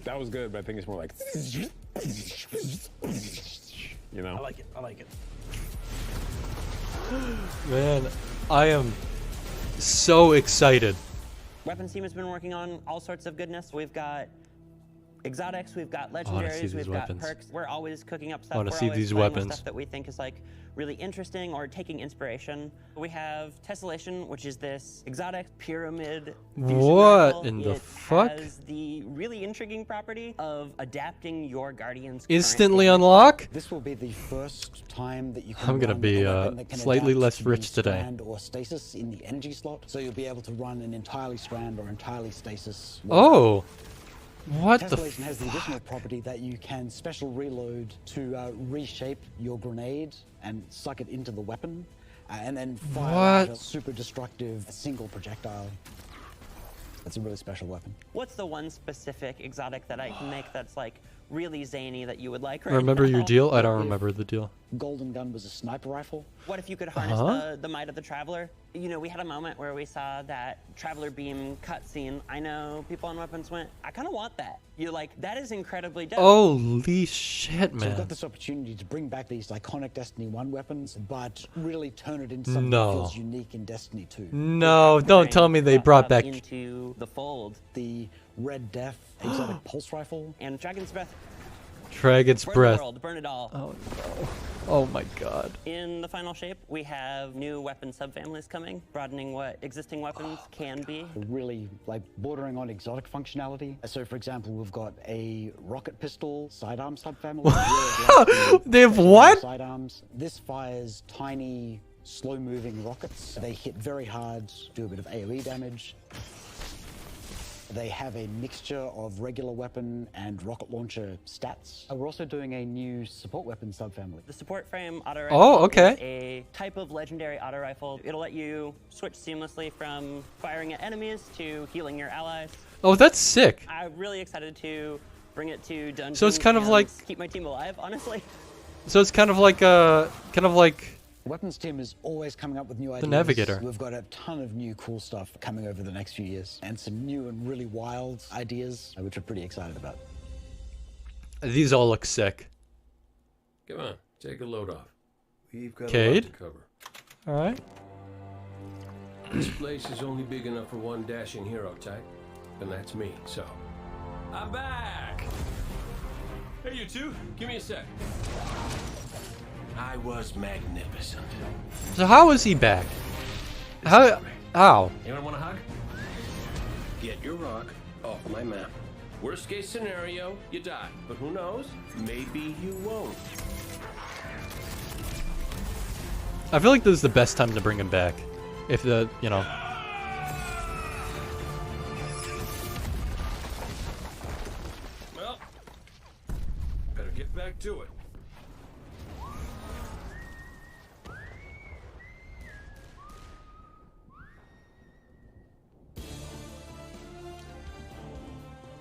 S7: That was good, but I think it's more like... You know?
S21: I like it, I like it.
S1: Man, I am so excited.
S22: Weapons team has been working on all sorts of goodness. We've got exotics, we've got
S1: I wanna see
S22: legendaries,
S1: these
S22: we've
S1: weapons.
S22: got perks. We're always cooking up stuff.
S1: I wanna
S22: We're
S1: see
S22: always
S1: these
S22: playing with
S1: weapons.
S22: Stuff that we think is like really interesting or taking inspiration. We have Tessellation, which is this exotic pyramid fusion
S1: What
S22: rifle.
S1: in the
S22: It
S1: fuck?
S22: has the really intriguing property of adapting your guardian's current
S1: Instantly
S22: damage.
S1: unlock?
S23: This will be the first time that you can
S1: I'm gonna
S23: run
S1: be
S23: a weapon that can
S1: slightly
S23: adapt
S1: less
S23: to
S1: rich today.
S23: strand or stasis in the energy slot, so you'll be able to run an entirely strand or entirely stasis.
S1: Oh. What the
S23: Tessellation has the additional property that you can special reload to reshape your grenade and suck it into the weapon, and then fire out a
S1: What?
S23: super destructive single projectile. It's a really special weapon.
S22: What's the one specific exotic that I can make that's like really zany that you would like right
S1: Remember your
S22: now?
S1: deal? I don't remember the deal.
S23: Golden Gun was a sniper rifle.
S22: What if you could harness
S1: Uh-huh.
S22: the might of the Traveler? You know, we had a moment where we saw that Traveler beam cutscene. I know people on Weapons went, I kind of want that. You're like, that is incredibly dope.
S1: Holy shit,
S23: So we've
S1: man.
S23: got this opportunity to bring back these iconic Destiny 1 weapons, but really turn it into something
S1: No.
S23: that feels unique in Destiny 2.
S1: No, don't tell me they brought back.
S22: Into the fold.
S23: The Red Death exotic pulse rifle.
S22: And Dragon's Breath.
S1: Dragon's
S22: Burn
S1: Breath.
S22: the world, burn it all.
S1: Oh no. Oh my god.
S22: In the final shape, we have new weapon subfamilies coming, broadening what existing weapons can be.
S23: Really like bordering on exotic functionality. So for example, we've got a rocket pistol sidearm subfamily.
S1: They have what?
S23: Sidearms. This fires tiny, slow-moving rockets. They hit very hard, do a bit of AoE damage. They have a mixture of regular weapon and rocket launcher stats. We're also doing a new support weapon subfamily.
S22: The support frame auto rifle
S1: Oh, okay.
S22: is a type of legendary auto rifle. It'll let you switch seamlessly from firing at enemies to healing your allies.
S1: Oh, that's sick.
S22: I'm really excited to bring it to dungeons.
S1: So it's kind of
S22: and
S1: like-
S22: keep my team alive, honestly.
S1: So it's kind of like
S23: Weapons team is always coming up with new ideas.
S1: Navigator.
S23: We've got a ton of new cool stuff coming over the next few years, and some new and really wild ideas, which we're pretty excited about.
S1: these all look sick.
S24: Come on, take a load off. We've got a lot
S1: Cade?
S24: to cover.
S1: All right.
S24: This place is only big enough for one dashing hero type, and that's me, so... I'm back! Hey, you two, give me a sec. I was magnificent.
S1: So how is he back? How?
S24: Anyone want a hug? Get your rock off my map. Worst case scenario, you die. But who knows? Maybe you won't.
S1: I feel like this is the best time to bring him back. If the, you know...
S24: Well, better get back to it.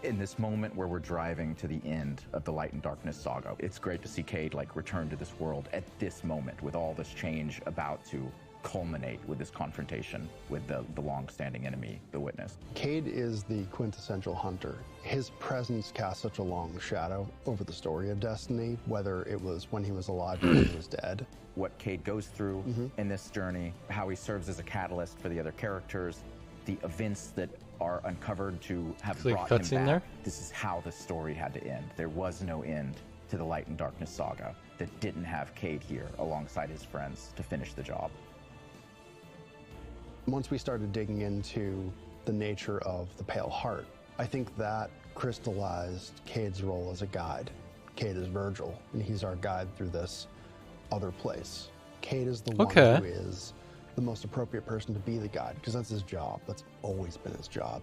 S2: In this moment where we're driving to the end of the Light and Darkness saga, it's great to see Cade like return to this world at this moment with all this change about to culminate with this confrontation with the long-standing enemy, the Witness.
S3: Cade is the quintessential hunter. His presence casts such a long shadow over the story of Destiny, whether it was when he was alive or when he was dead.
S2: What Cade goes through in this journey, how he serves as a catalyst for the other characters, the events that are uncovered to have
S1: like
S2: brought him
S1: cutscene
S2: back.
S1: there?
S2: This is how the story had to end. There was no end to the Light and Darkness saga that didn't have Cade here alongside his friends to finish the job.
S3: Once we started digging into the nature of the Pale Heart, I think that crystallized Cade's role as a guide. Cade is Virgil, and he's our guide through this other place. Cade is the one who is the most appropriate person to be the guide, because that's his job. That's always been his job.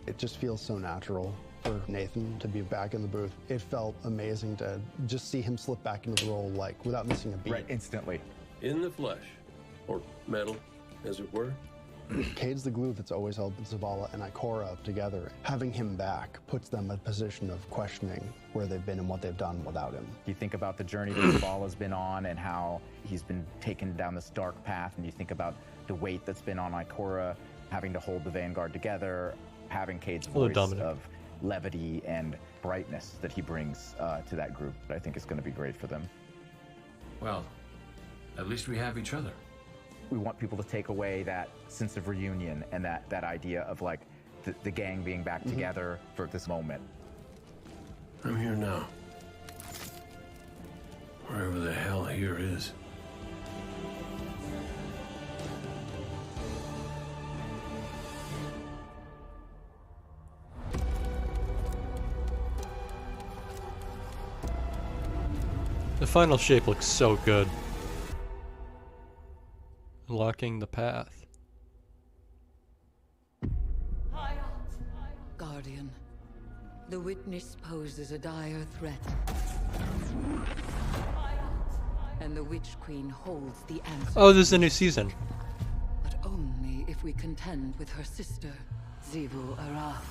S3: It just feels so natural for Nathan to be back in the booth. It felt amazing to just see him slip back into the role, like, without missing a beat.
S2: Right, instantly.
S24: In the flesh, or metal, as it were.
S3: Cade's the glue that's always held Zavala and Ikora together. Having him back puts them in a position of questioning where they've been and what they've done without him.
S2: You think about the journey that Zavala's been on and how he's been taken down this dark path, and you think about the weight that's been on Ikora, having to hold the Vanguard together, having Cade's voice of levity and brightness that he brings to that group. I think it's going to be great for them.
S24: Well, at least we have each other.
S2: We want people to take away that sense of reunion and that idea of like the gang being back together for this moment.
S24: I'm here now. Wherever the hell here is.
S1: The final shape looks so good. Unlocking the path.
S12: Guardian, the Witness poses a dire threat. And the Witch Queen holds the answer.
S1: Oh, this is a new season.
S12: But only if we contend with her sister, Xivu Arath.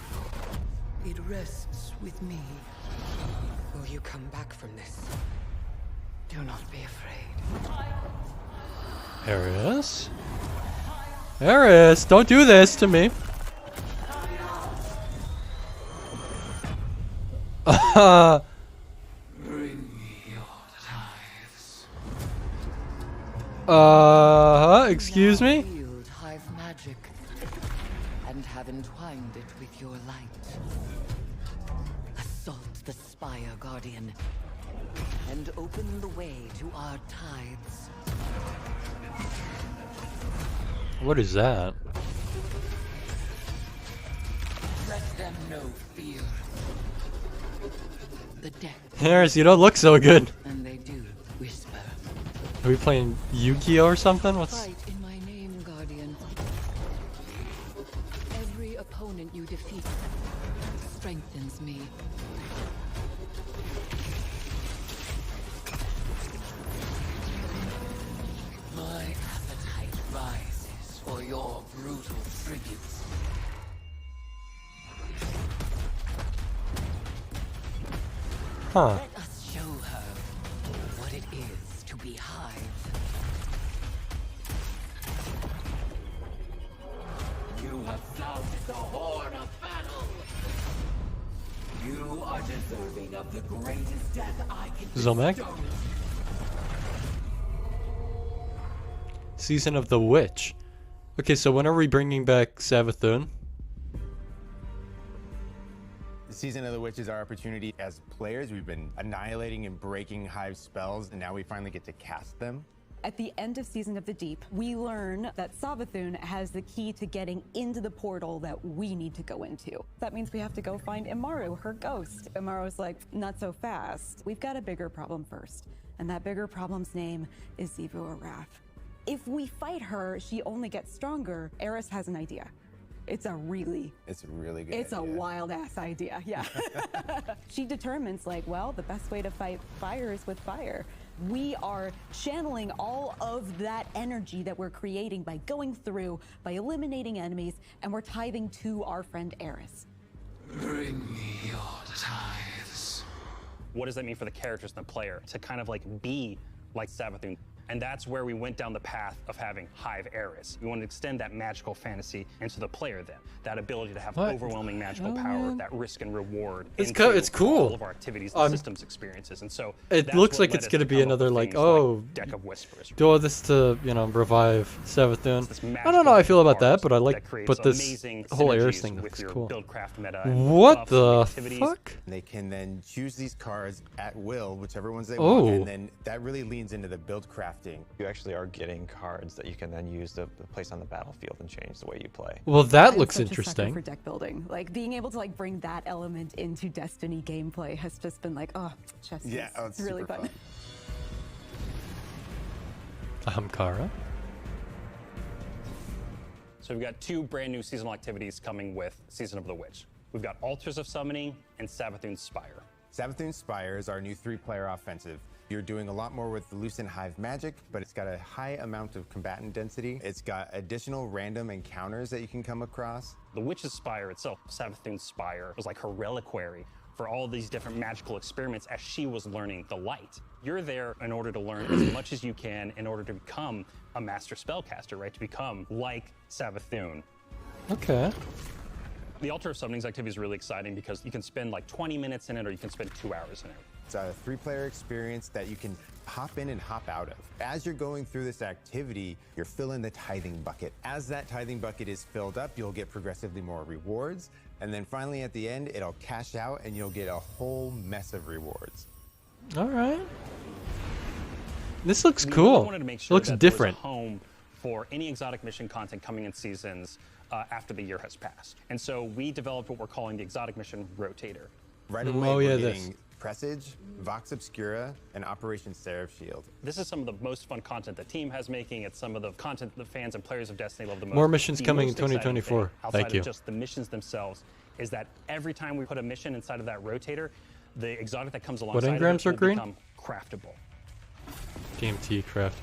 S12: It rests with me. Will you come back from this? Do not be afraid.
S1: Eris? Eris, don't do this to me. Excuse me?
S12: Wield hive magic and have entwined it with your light. Assault the Spire, Guardian, and open the way to our tides.
S1: What is that?
S12: Let them know fear. The deck.
S1: Eris, you don't look so good.
S12: And they do whisper.
S1: Are we playing Yu-Gi-Oh or something? What's...
S12: Fight in my name, Guardian. Every opponent you defeat strengthens me. My appetite rises for your brutal tribute.
S1: Huh.
S12: Let us show her what it is to be Hive. You have found the horn of battle. You are deserving of the greatest death I can
S1: Zomek?
S12: bestow.
S1: Season of the Witch. Okay, so when are we bringing back Savathun?
S6: The Season of the Witch is our opportunity as players. We've been annihilating and breaking Hive spells, and now we finally get to cast them.
S8: At the end of Season of the Deep, we learn that Savathun has the key to getting into the portal that we need to go into. That means we have to go find Imaru, her ghost. Imaru's like, not so fast. We've got a bigger problem first. And that bigger problem's name is Xivu Arath. If we fight her, she only gets stronger. Eris has an idea. It's a really good It's a wild ass idea, yeah. She determines like, well, the best way to fight fire is with fire. We are channeling all of that energy that we're creating by going through, by eliminating enemies, and we're tithing to our friend Eris.
S5: Bring me your tithes.
S9: What does that mean for the characters and the player to kind of like be like Savathun? And that's where we went down the path of having Hive Eris. We want to extend that magical fantasy into the player then. That ability to have overwhelming magical power, that risk and reward.
S1: It's cool.
S9: All of our activities and systems experiences. And so
S1: it looks like it's going to be another like, oh,
S9: Deck of Whispers.
S1: Do all this to, you know, revive Savathun. I don't know how I feel about that, but I like, but this whole Eris thing looks cool. What the fuck?
S6: They can then choose these cards at will, whichever ones they want, and then that really leans into the build crafting.
S10: You actually are getting cards that you can then use to place on the battlefield and change the way you play.
S1: Well, that looks
S8: I'm such a
S1: interesting.
S8: sucker for deck building, like being able to like bring that element into Destiny gameplay has just been like, oh, chess.
S6: Yeah,
S8: it's really fun.
S1: Kara.
S9: So we've got 2 brand new seasonal activities coming with Season of the Witch. We've got Altars of Summoning and Savathun's Spire.
S6: Savathun's Spire is our new 3-player offensive. You're doing a lot more with the Lucent Hive magic, but it's got a high amount of combatant density. It's got additional random encounters that you can come across.
S9: The Witch's Spire itself, Savathun's Spire, was like her reliquary for all these different magical experiments as she was learning the light. You're there in order to learn as much as you can in order to become a master spellcaster, right? To become like Savathun.
S1: Okay.
S9: The Altar of Summonings activity is really exciting because you can spend like 20 minutes in it or you can spend 2 hours in it.
S6: It's a 3-player experience that you can hop in and hop out of. As you're going through this activity, you're filling the tithing bucket. As that tithing bucket is filled up, you'll get progressively more rewards. And then finally at the end, it'll cash out and you'll get a whole mess of rewards.
S1: All right. This looks
S9: We
S1: cool.
S9: really wanted to make sure
S1: Looks
S9: that
S1: different.
S9: There was a home for any exotic mission content coming in seasons after the year has passed. And so we developed what we're calling the Exotic Mission Rotator.
S6: Right away, we're getting Presage, Vox Obscura, and Operation Seraph Shield.
S9: This is some of the most fun content the team has making. It's some of the content that the fans and players of Destiny love the most.
S1: More missions
S9: The
S1: coming in
S9: most exciting
S1: 2024.
S9: thing, outside
S1: Thank you.
S9: of just the missions themselves, is that every time we put a mission inside of that rotator, the exotic that comes alongside
S1: engrams
S9: of it
S1: are
S9: will
S1: green?
S9: become craftable.
S1: DMT craft.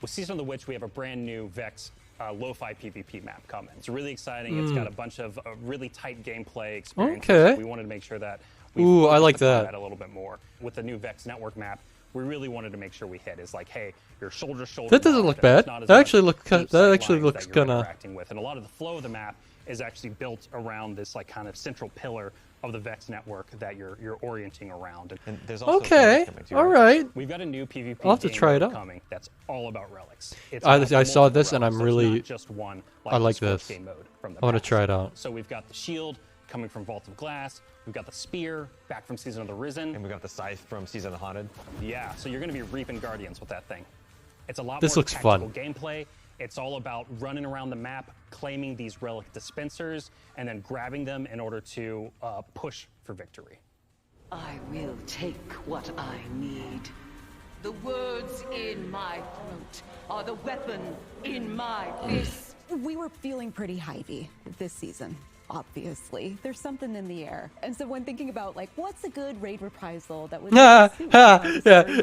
S9: With Season of the Witch, we have a brand new Vex lo-fi PvP map coming. It's really exciting. It's got a bunch of really tight gameplay experiences.
S1: Okay.
S9: We wanted to make sure that we
S1: Ooh, I like
S9: focused on
S1: that.
S9: a little bit more. With the new Vex network map, we really wanted to make sure we hit is like, hey, your shoulder to shoulder.
S1: That doesn't look bad. That actually looks looks kind of.
S9: Interacting with, and a lot of the flow of the map is actually built around this like kind of central pillar of the Vex network that you're orienting around. And
S10: there's
S1: also okay. All right.
S9: We've got a new PvP
S1: I'll have to
S9: game
S1: try it
S9: mode
S1: out.
S9: coming that's all about relics. It's
S1: I
S9: about
S1: saw
S9: multiple
S1: this and I'm
S9: relics. There's
S1: really.
S9: not just one,
S1: I like
S9: the Scorch
S1: this.
S9: game mode from the
S1: I want to
S9: past.
S1: try it out.
S9: So we've got the shield coming from Vault of Glass. We've got the spear back from Season of the Risen.
S10: And we've got the scythe from Season of the Haunted.
S9: Yeah, so you're going to be reaping Guardians with that thing. It's a lot
S1: This
S9: more
S1: looks
S9: tactical
S1: fun.
S9: gameplay. It's all about running around the map, claiming these relic dispensers, and then grabbing them in order to push for victory.
S12: I will take what I need. The words in my throat are the weapon in my fist.
S8: We were feeling pretty Hivey this season, obviously. There's something in the air. And so when thinking about, like, what's a good raid reprisal that would...
S1: Yeah,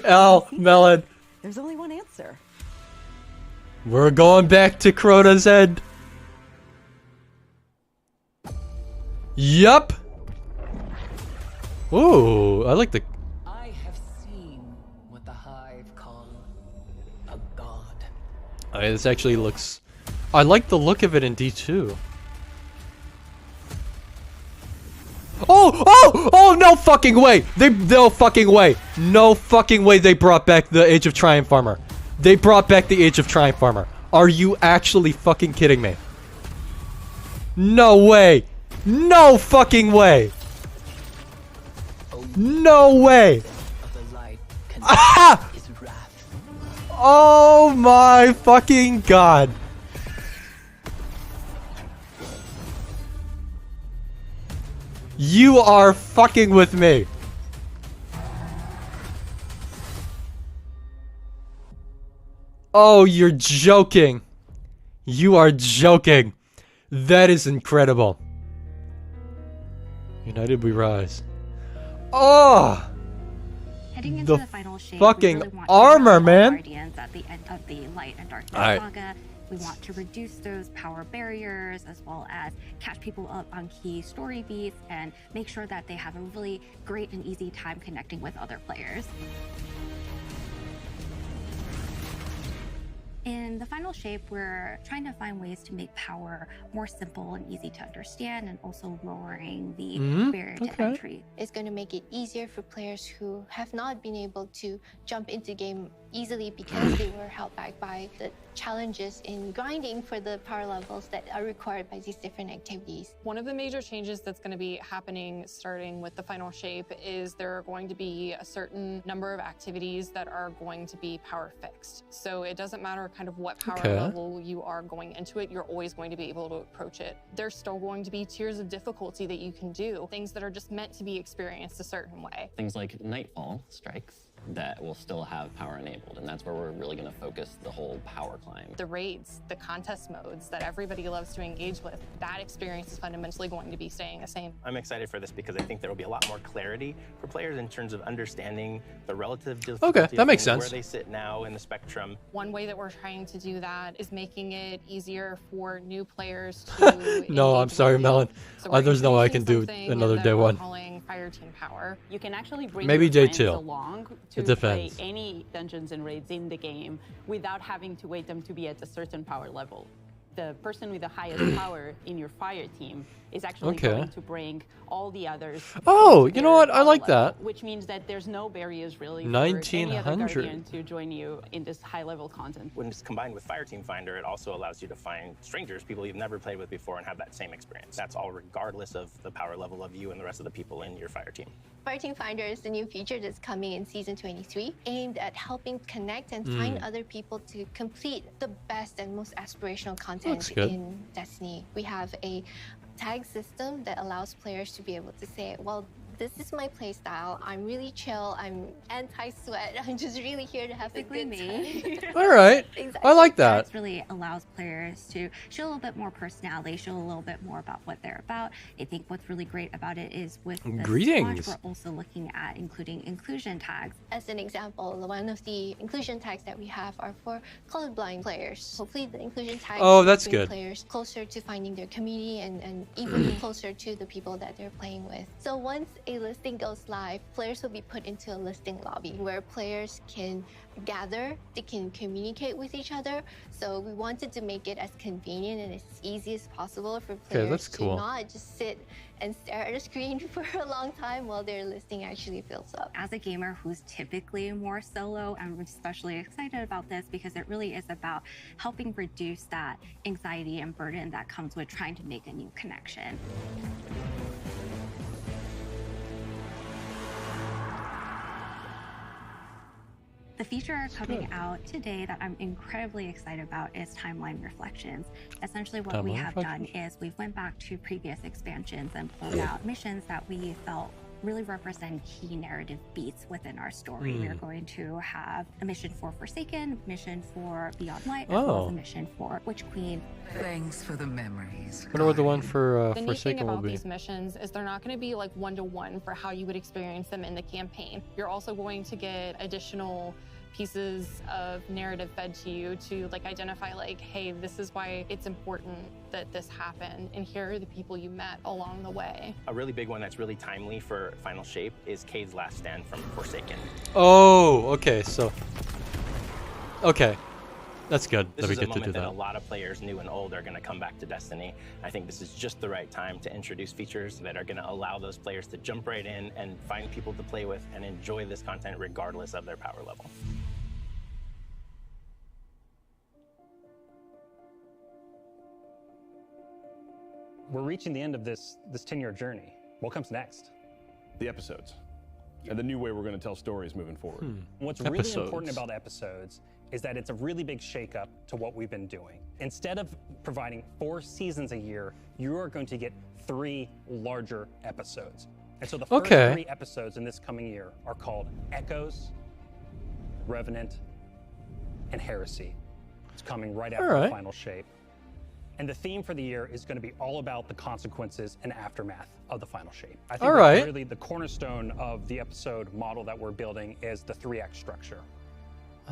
S1: Al, Melon.
S8: There's only one answer.
S1: We're going back to Crota's End. Yup. Ooh, I like the...
S12: I have seen what the Hive call a god.
S1: This actually looks... I like the look of it in D2. Oh, no fucking way. No fucking way. No fucking way they brought back the Age of Triumph armor. They brought back the Age of Triumph armor. Are you actually fucking kidding me? No way. No fucking way. No way.
S12: Of the light
S1: Ah! Oh my fucking god. You are fucking with me. Oh, you're joking. You are joking. That is incredible. United we rise. Oh!
S4: Heading into the final shape,
S1: fucking
S4: we really want
S1: armor,
S4: to
S1: man.
S4: Guardians at the end of the Light and Darkness
S1: All right.
S4: saga. We want to reduce those power barriers as well as catch people up on key story beats and make sure that they have a really great and easy time connecting with other players. In the final shape, we're trying to find ways to make power more simple and easy to understand and also lowering the barrier to entry.
S11: It's going to make it easier for players who have not been able to jump into game easily because they were held back by the challenges in grinding for the power levels that are required by these different activities.
S16: One of the major changes that's going to be happening starting with the final shape is there are going to be a certain number of activities that are going to be power fixed. So it doesn't matter kind of what power level you are going into it, you're always going to be able to approach it. There's still going to be tiers of difficulty that you can do, things that are just meant to be experienced a certain way.
S19: Things like Nightfall strikes that will still have power enabled, and that's where we're really going to focus the whole power climb.
S16: The raids, the contest modes that everybody loves to engage with, that experience is fundamentally going to be staying the same.
S17: I'm excited for this because I think there will be a lot more clarity for players in terms of understanding the relative difficulty
S1: Okay, that makes
S17: of things,
S1: sense.
S17: where they sit now in the spectrum.
S16: One way that we're trying to do that is making it easier for new players to
S1: No, I'm sorry, Melon. There's no way I can do
S16: something
S1: another
S16: that
S1: day
S16: we're
S1: one.
S16: calling Fire Team Power.
S14: You can actually bring
S1: Maybe
S14: your
S1: day
S14: friends
S1: two.
S14: along to
S1: It depends.
S14: play any dungeons and raids in the game without having to wait them to be at a certain power level. The person with the highest power in your fire team is actually
S1: Okay.
S14: going to bring all the others.
S1: Oh,
S14: to
S1: you know
S14: their
S1: what? I
S14: power
S1: like
S14: level,
S1: that.
S14: Which means that there's no barriers really for
S1: 1900.
S14: any other guardian to join you in this high-level content.
S17: When it's combined with Fireteam Finder, it also allows you to find strangers, people you've never played with before, and have that same experience. That's all regardless of the power level of you and the rest of the people in your fire team.
S11: Fireteam Finder is the new feature that's coming in Season 23, aimed at helping connect and find other people to complete the best and most aspirational content
S1: Looks good.
S11: in Destiny. We have a tag system that allows players to be able to say, well, this is my play style. I'm really chill. I'm anti-sweat. I'm just really here to have a good time.
S1: All right. I like that.
S4: This really allows players to show a little bit more personality, show a little bit more about what they're about. I think what's really great about it is with the
S1: Greetings.
S4: Swatch, we're also looking at including inclusion tags.
S11: As an example, one of the inclusion tags that we have are for colorblind players. Hopefully the inclusion tags
S1: Oh, that's
S11: bring
S1: good.
S11: players closer to finding their community and even closer to the people that they're playing with. So once a listing goes live, players will be put into a listing lobby where players can gather, they can communicate with each other. So we wanted to make it as convenient and as easy as possible for players
S1: that's cool.
S11: to not just sit and stare at a screen for a long time while their listing actually fills up.
S4: As a gamer who's typically more solo, I'm especially excited about this because it really is about helping reduce that anxiety and burden that comes with trying to make a new connection. The feature coming out today that I'm incredibly excited about is Timeline Reflections. Essentially what we
S1: Timeline
S4: have done is we've went back to previous expansions and pulled out missions that we felt really represent key narrative beats within our story. We're going to have a mission for Forsaken, mission for Beyond Light, as well as a mission for Witch Queen.
S12: Thanks for the memories.
S1: Wonder what the one for
S16: The neat thing
S1: Forsaken will
S16: about
S1: be.
S16: these missions is they're not going to be like one-to-one for how you would experience them in the campaign. You're also going to get additional pieces of narrative fed to you to like identify like, hey, this is why it's important that this happened, and here are the people you met along the way.
S17: A really big one that's really timely for Final Shape is Cade's Last Stand from Forsaken.
S1: Oh, okay. So, okay, that's good
S17: This
S1: that we
S17: is a
S1: get to
S17: moment
S1: do
S17: that
S1: that.
S17: a lot of players, new and old, are going to come back to Destiny. I think this is just the right time to introduce features that are going to allow those players to jump right in and find people to play with and enjoy this content regardless of their power level.
S9: We're reaching the end of this 10-year journey. What comes next?
S15: The episodes. and the new way we're going to tell stories moving forward.
S9: What's really important about episodes is that it's a really big shakeup to what we've been doing. Instead of providing 4 seasons a year, you are going to get 3 larger episodes. And so the first 3 episodes in this coming year are called Echoes, Revenant, and Heresy. It's coming right after the final shape. And the theme for the year is going to be all about the consequences and aftermath of the final shape. I think that's really the cornerstone of the episode model that we're building is the 3-act structure.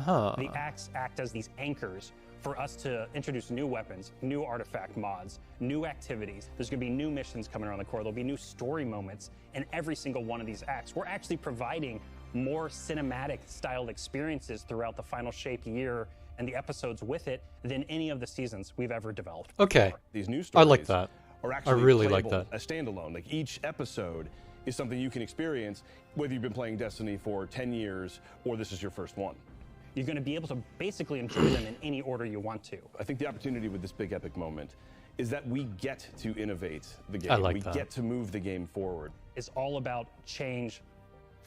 S9: The acts act as these anchors for us to introduce new weapons, new artifact mods, new activities. There's going to be new missions coming around the core. There'll be new story moments in every single one of these acts. We're actually providing more cinematic styled experiences throughout the final shape year and the episodes with it than any of the seasons we've ever developed.
S1: Okay.
S15: These new stories
S1: I like that.
S15: Are actually
S1: I really like
S15: playable
S1: that.
S15: as standalone. Like each episode is something you can experience whether you've been playing Destiny for 10 years or this is your first one.
S9: You're going to be able to basically enjoy them in any order you want to.
S15: I think the opportunity with this big epic moment is that we get to innovate the game.
S1: I like
S15: we
S1: that.
S15: get to move the game forward.
S9: It's all about change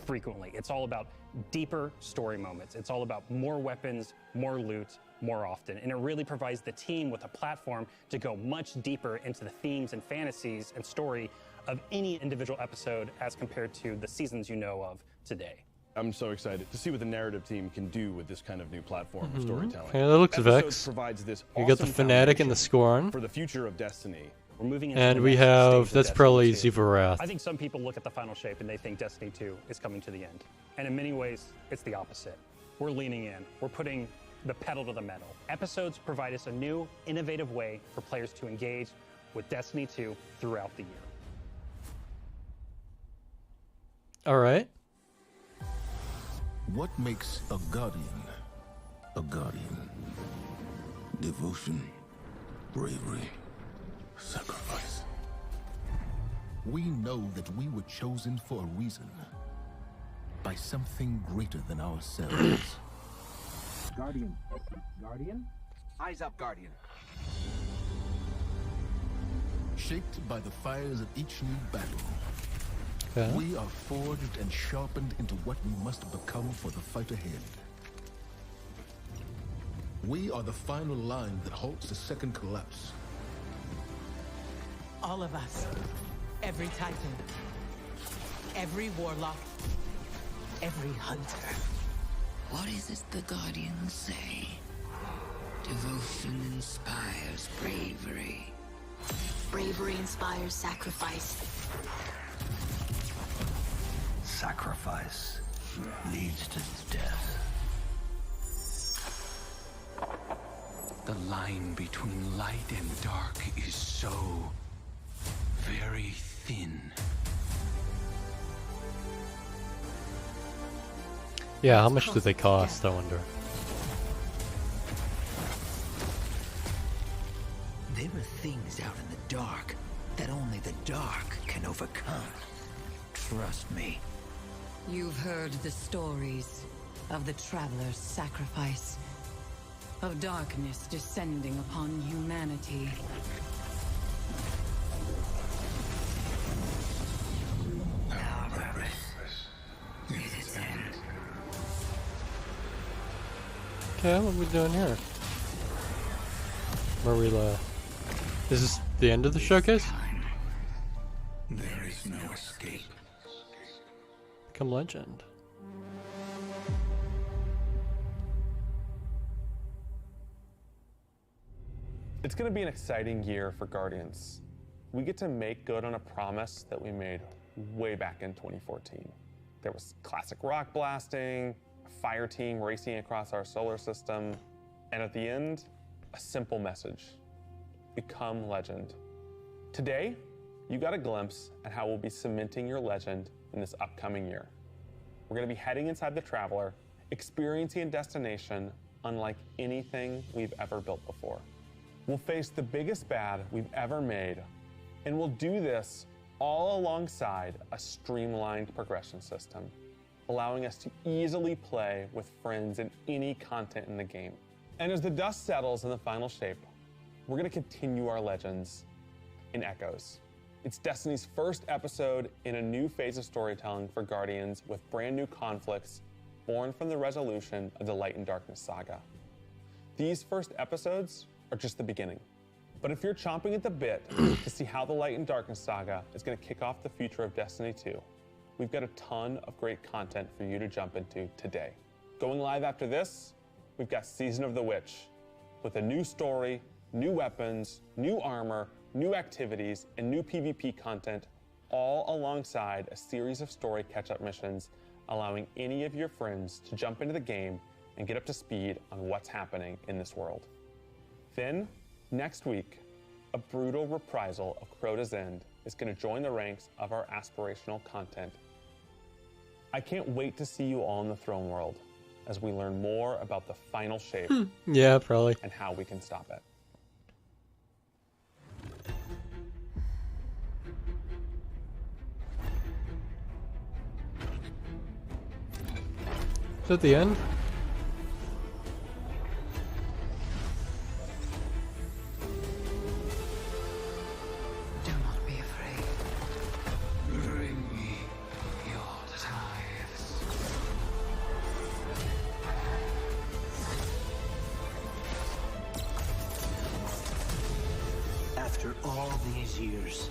S9: frequently. It's all about deeper story moments. It's all about more weapons, more loot, more often. And it really provides the team with a platform to go much deeper into the themes and fantasies and story of any individual episode as compared to the seasons you know of today.
S15: I'm so excited to see what the narrative team can do with this kind of new platform of storytelling.
S1: Yeah, that looks
S15: Episodes
S1: Vex.
S15: provides this
S1: You got the
S15: awesome
S1: Fanatic and the
S15: foundation
S1: Scorn.
S15: for the future of Destiny.
S9: We're moving into
S1: And
S9: the
S1: we
S9: next
S1: have,
S9: stage of
S1: that's
S9: Destiny
S1: probably
S9: 2.
S1: Zivarath.
S9: I think some people look at the final shape and they think Destiny 2 is coming to the end. And in many ways, it's the opposite. We're leaning in. We're putting the pedal to the metal. Episodes provide us a new, innovative way for players to engage with Destiny 2 throughout the year.
S1: All right.
S7: What makes a guardian a guardian? Devotion, bravery, sacrifice. We know that we were chosen for a reason, by something greater than ourselves.
S13: Guardian. Guardian? Eyes up, Guardian.
S7: Shaped by the fires of each new battle,
S1: Okay.
S7: we are forged and sharpened into what we must become for the fight ahead. We are the final line that halts the second collapse.
S18: All of us. Every Titan. Every Warlock. Every Hunter.
S5: What is it the Guardians say? Devotion inspires bravery.
S20: Bravery inspires sacrifice.
S5: Sacrifice leads to death. The line between light and dark is so very thin.
S1: Yeah, how much do they cost, I wonder?
S5: There are things out in the dark that only the dark can overcome. Trust me.
S12: You've heard the stories of the Traveler's sacrifice, of darkness descending upon humanity.
S5: Our purpose is its end.
S1: Okay, what are we doing here? Where we is this the end of the showcase?
S5: There is no escape.
S1: Become legend.
S25: It's going to be an exciting year for Guardians. We get to make good on a promise that we made way back in 2014. There was classic rock blasting, a fire team racing across our solar system, and at the end, a simple message: become legend. Today, you got a glimpse at how we'll be cementing your legend in this upcoming year. We're going to be heading inside the Traveler, experiencing a destination unlike anything we've ever built before. We'll face the biggest bad we've ever made, and we'll do this all alongside a streamlined progression system, allowing us to easily play with friends in any content in the game. And as the dust settles in the final shape, we're going to continue our legends in Echoes. It's Destiny's first episode in a new phase of storytelling for Guardians with brand new conflicts born from the resolution of the Light and Darkness saga. These first episodes are just the beginning. But if you're chomping at the bit to see how the Light and Darkness saga is going to kick off the future of Destiny 2, we've got a ton of great content for you to jump into today. Going live after this, we've got Season of the Witch with a new story, new weapons, new armor, new activities, and new PvP content, all alongside a series of story catch-up missions, allowing any of your friends to jump into the game and get up to speed on what's happening in this world. Then, next week, a brutal reprisal of Crota's End is going to join the ranks of our aspirational content. I can't wait to see you all in the Throne World as we learn more about the final shape
S1: Yeah, probably.
S25: and how we can stop it.
S1: Is that the end?
S12: Do not be afraid. Bring me your tithes.
S5: After all these years,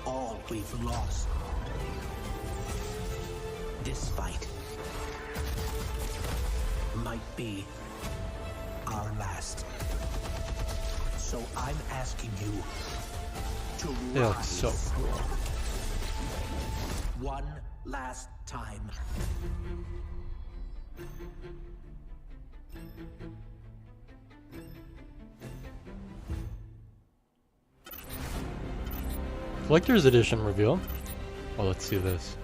S5: all we've lost, this fight might be our last. So I'm asking you to
S1: Yeah,
S5: rise
S1: so cool.
S5: one last time.
S1: Collector's Edition reveal. Well, let's see this.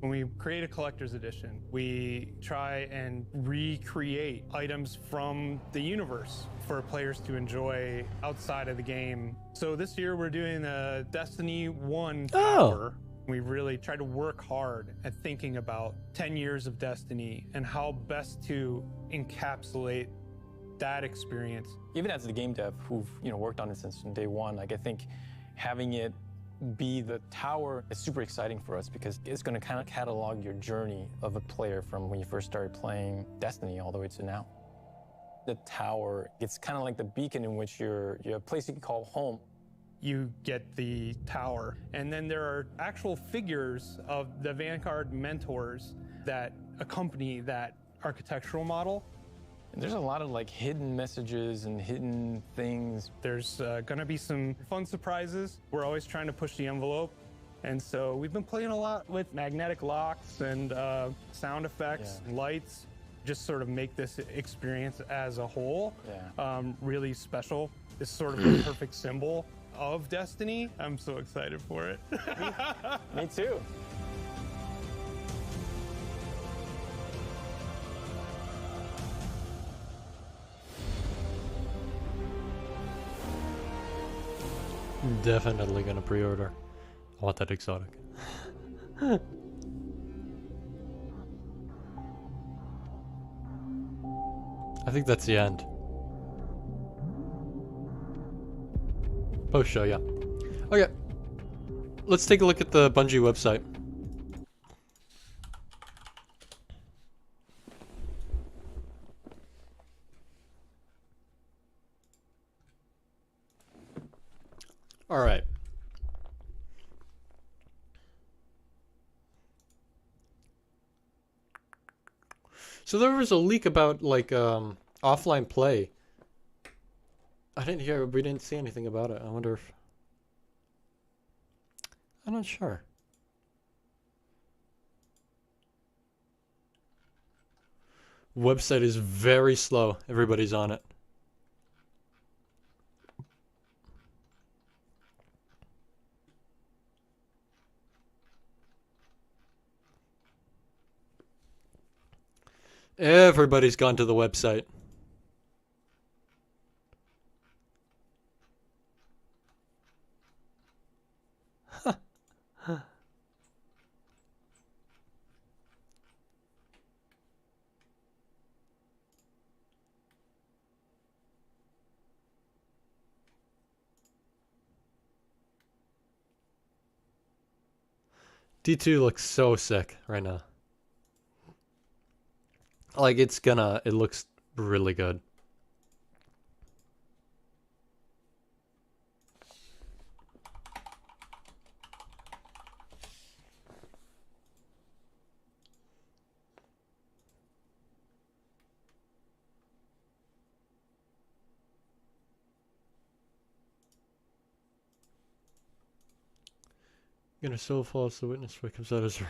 S2: When we create a collector's edition, we try and recreate items from the universe for players to enjoy outside of the game. So this year we're doing a Destiny 1 tower. We really try to work hard at thinking about 10 years of Destiny and how best to encapsulate that experience.
S3: Even as the game dev who've worked on it since day one, like I think having it be the tower is super exciting for us because it's going to kind of catalog your journey of a player from when you first started playing Destiny all the way to now. The tower, it's kind of like the beacon in which you're a place you can call home.
S2: You get the tower, and then there are actual figures of the Vanguard mentors that accompany that architectural model.
S3: And there's a lot of like hidden messages and hidden things.
S2: There's gonna be some fun surprises. We're always trying to push the envelope. And so we've been playing a lot with magnetic locks and sound effects, lights, just sort of make this experience as a whole really special. It's sort of the perfect symbol of Destiny. I'm so excited for it.
S3: Me too.
S1: Definitely gonna pre-order. I want that exotic. I think that's the end. Post show, yeah. Okay. Let's take a look at the Bungie website. All right. So there was a leak about like offline play. We didn't see anything about it. I wonder if I'm not sure. Website is very slow. Everybody's on it. Everybody's gone to the website. D2 looks so sick right now. Like, it looks really good. Gonna so false the witness what comes out as right.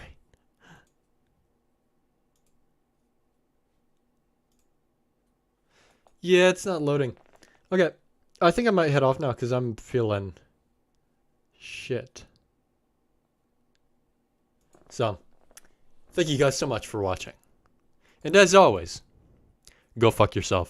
S1: Yeah, it's not loading. Okay, I think I might head off now because I'm feeling shit. So, thank you guys so much for watching. And as always, go fuck yourself.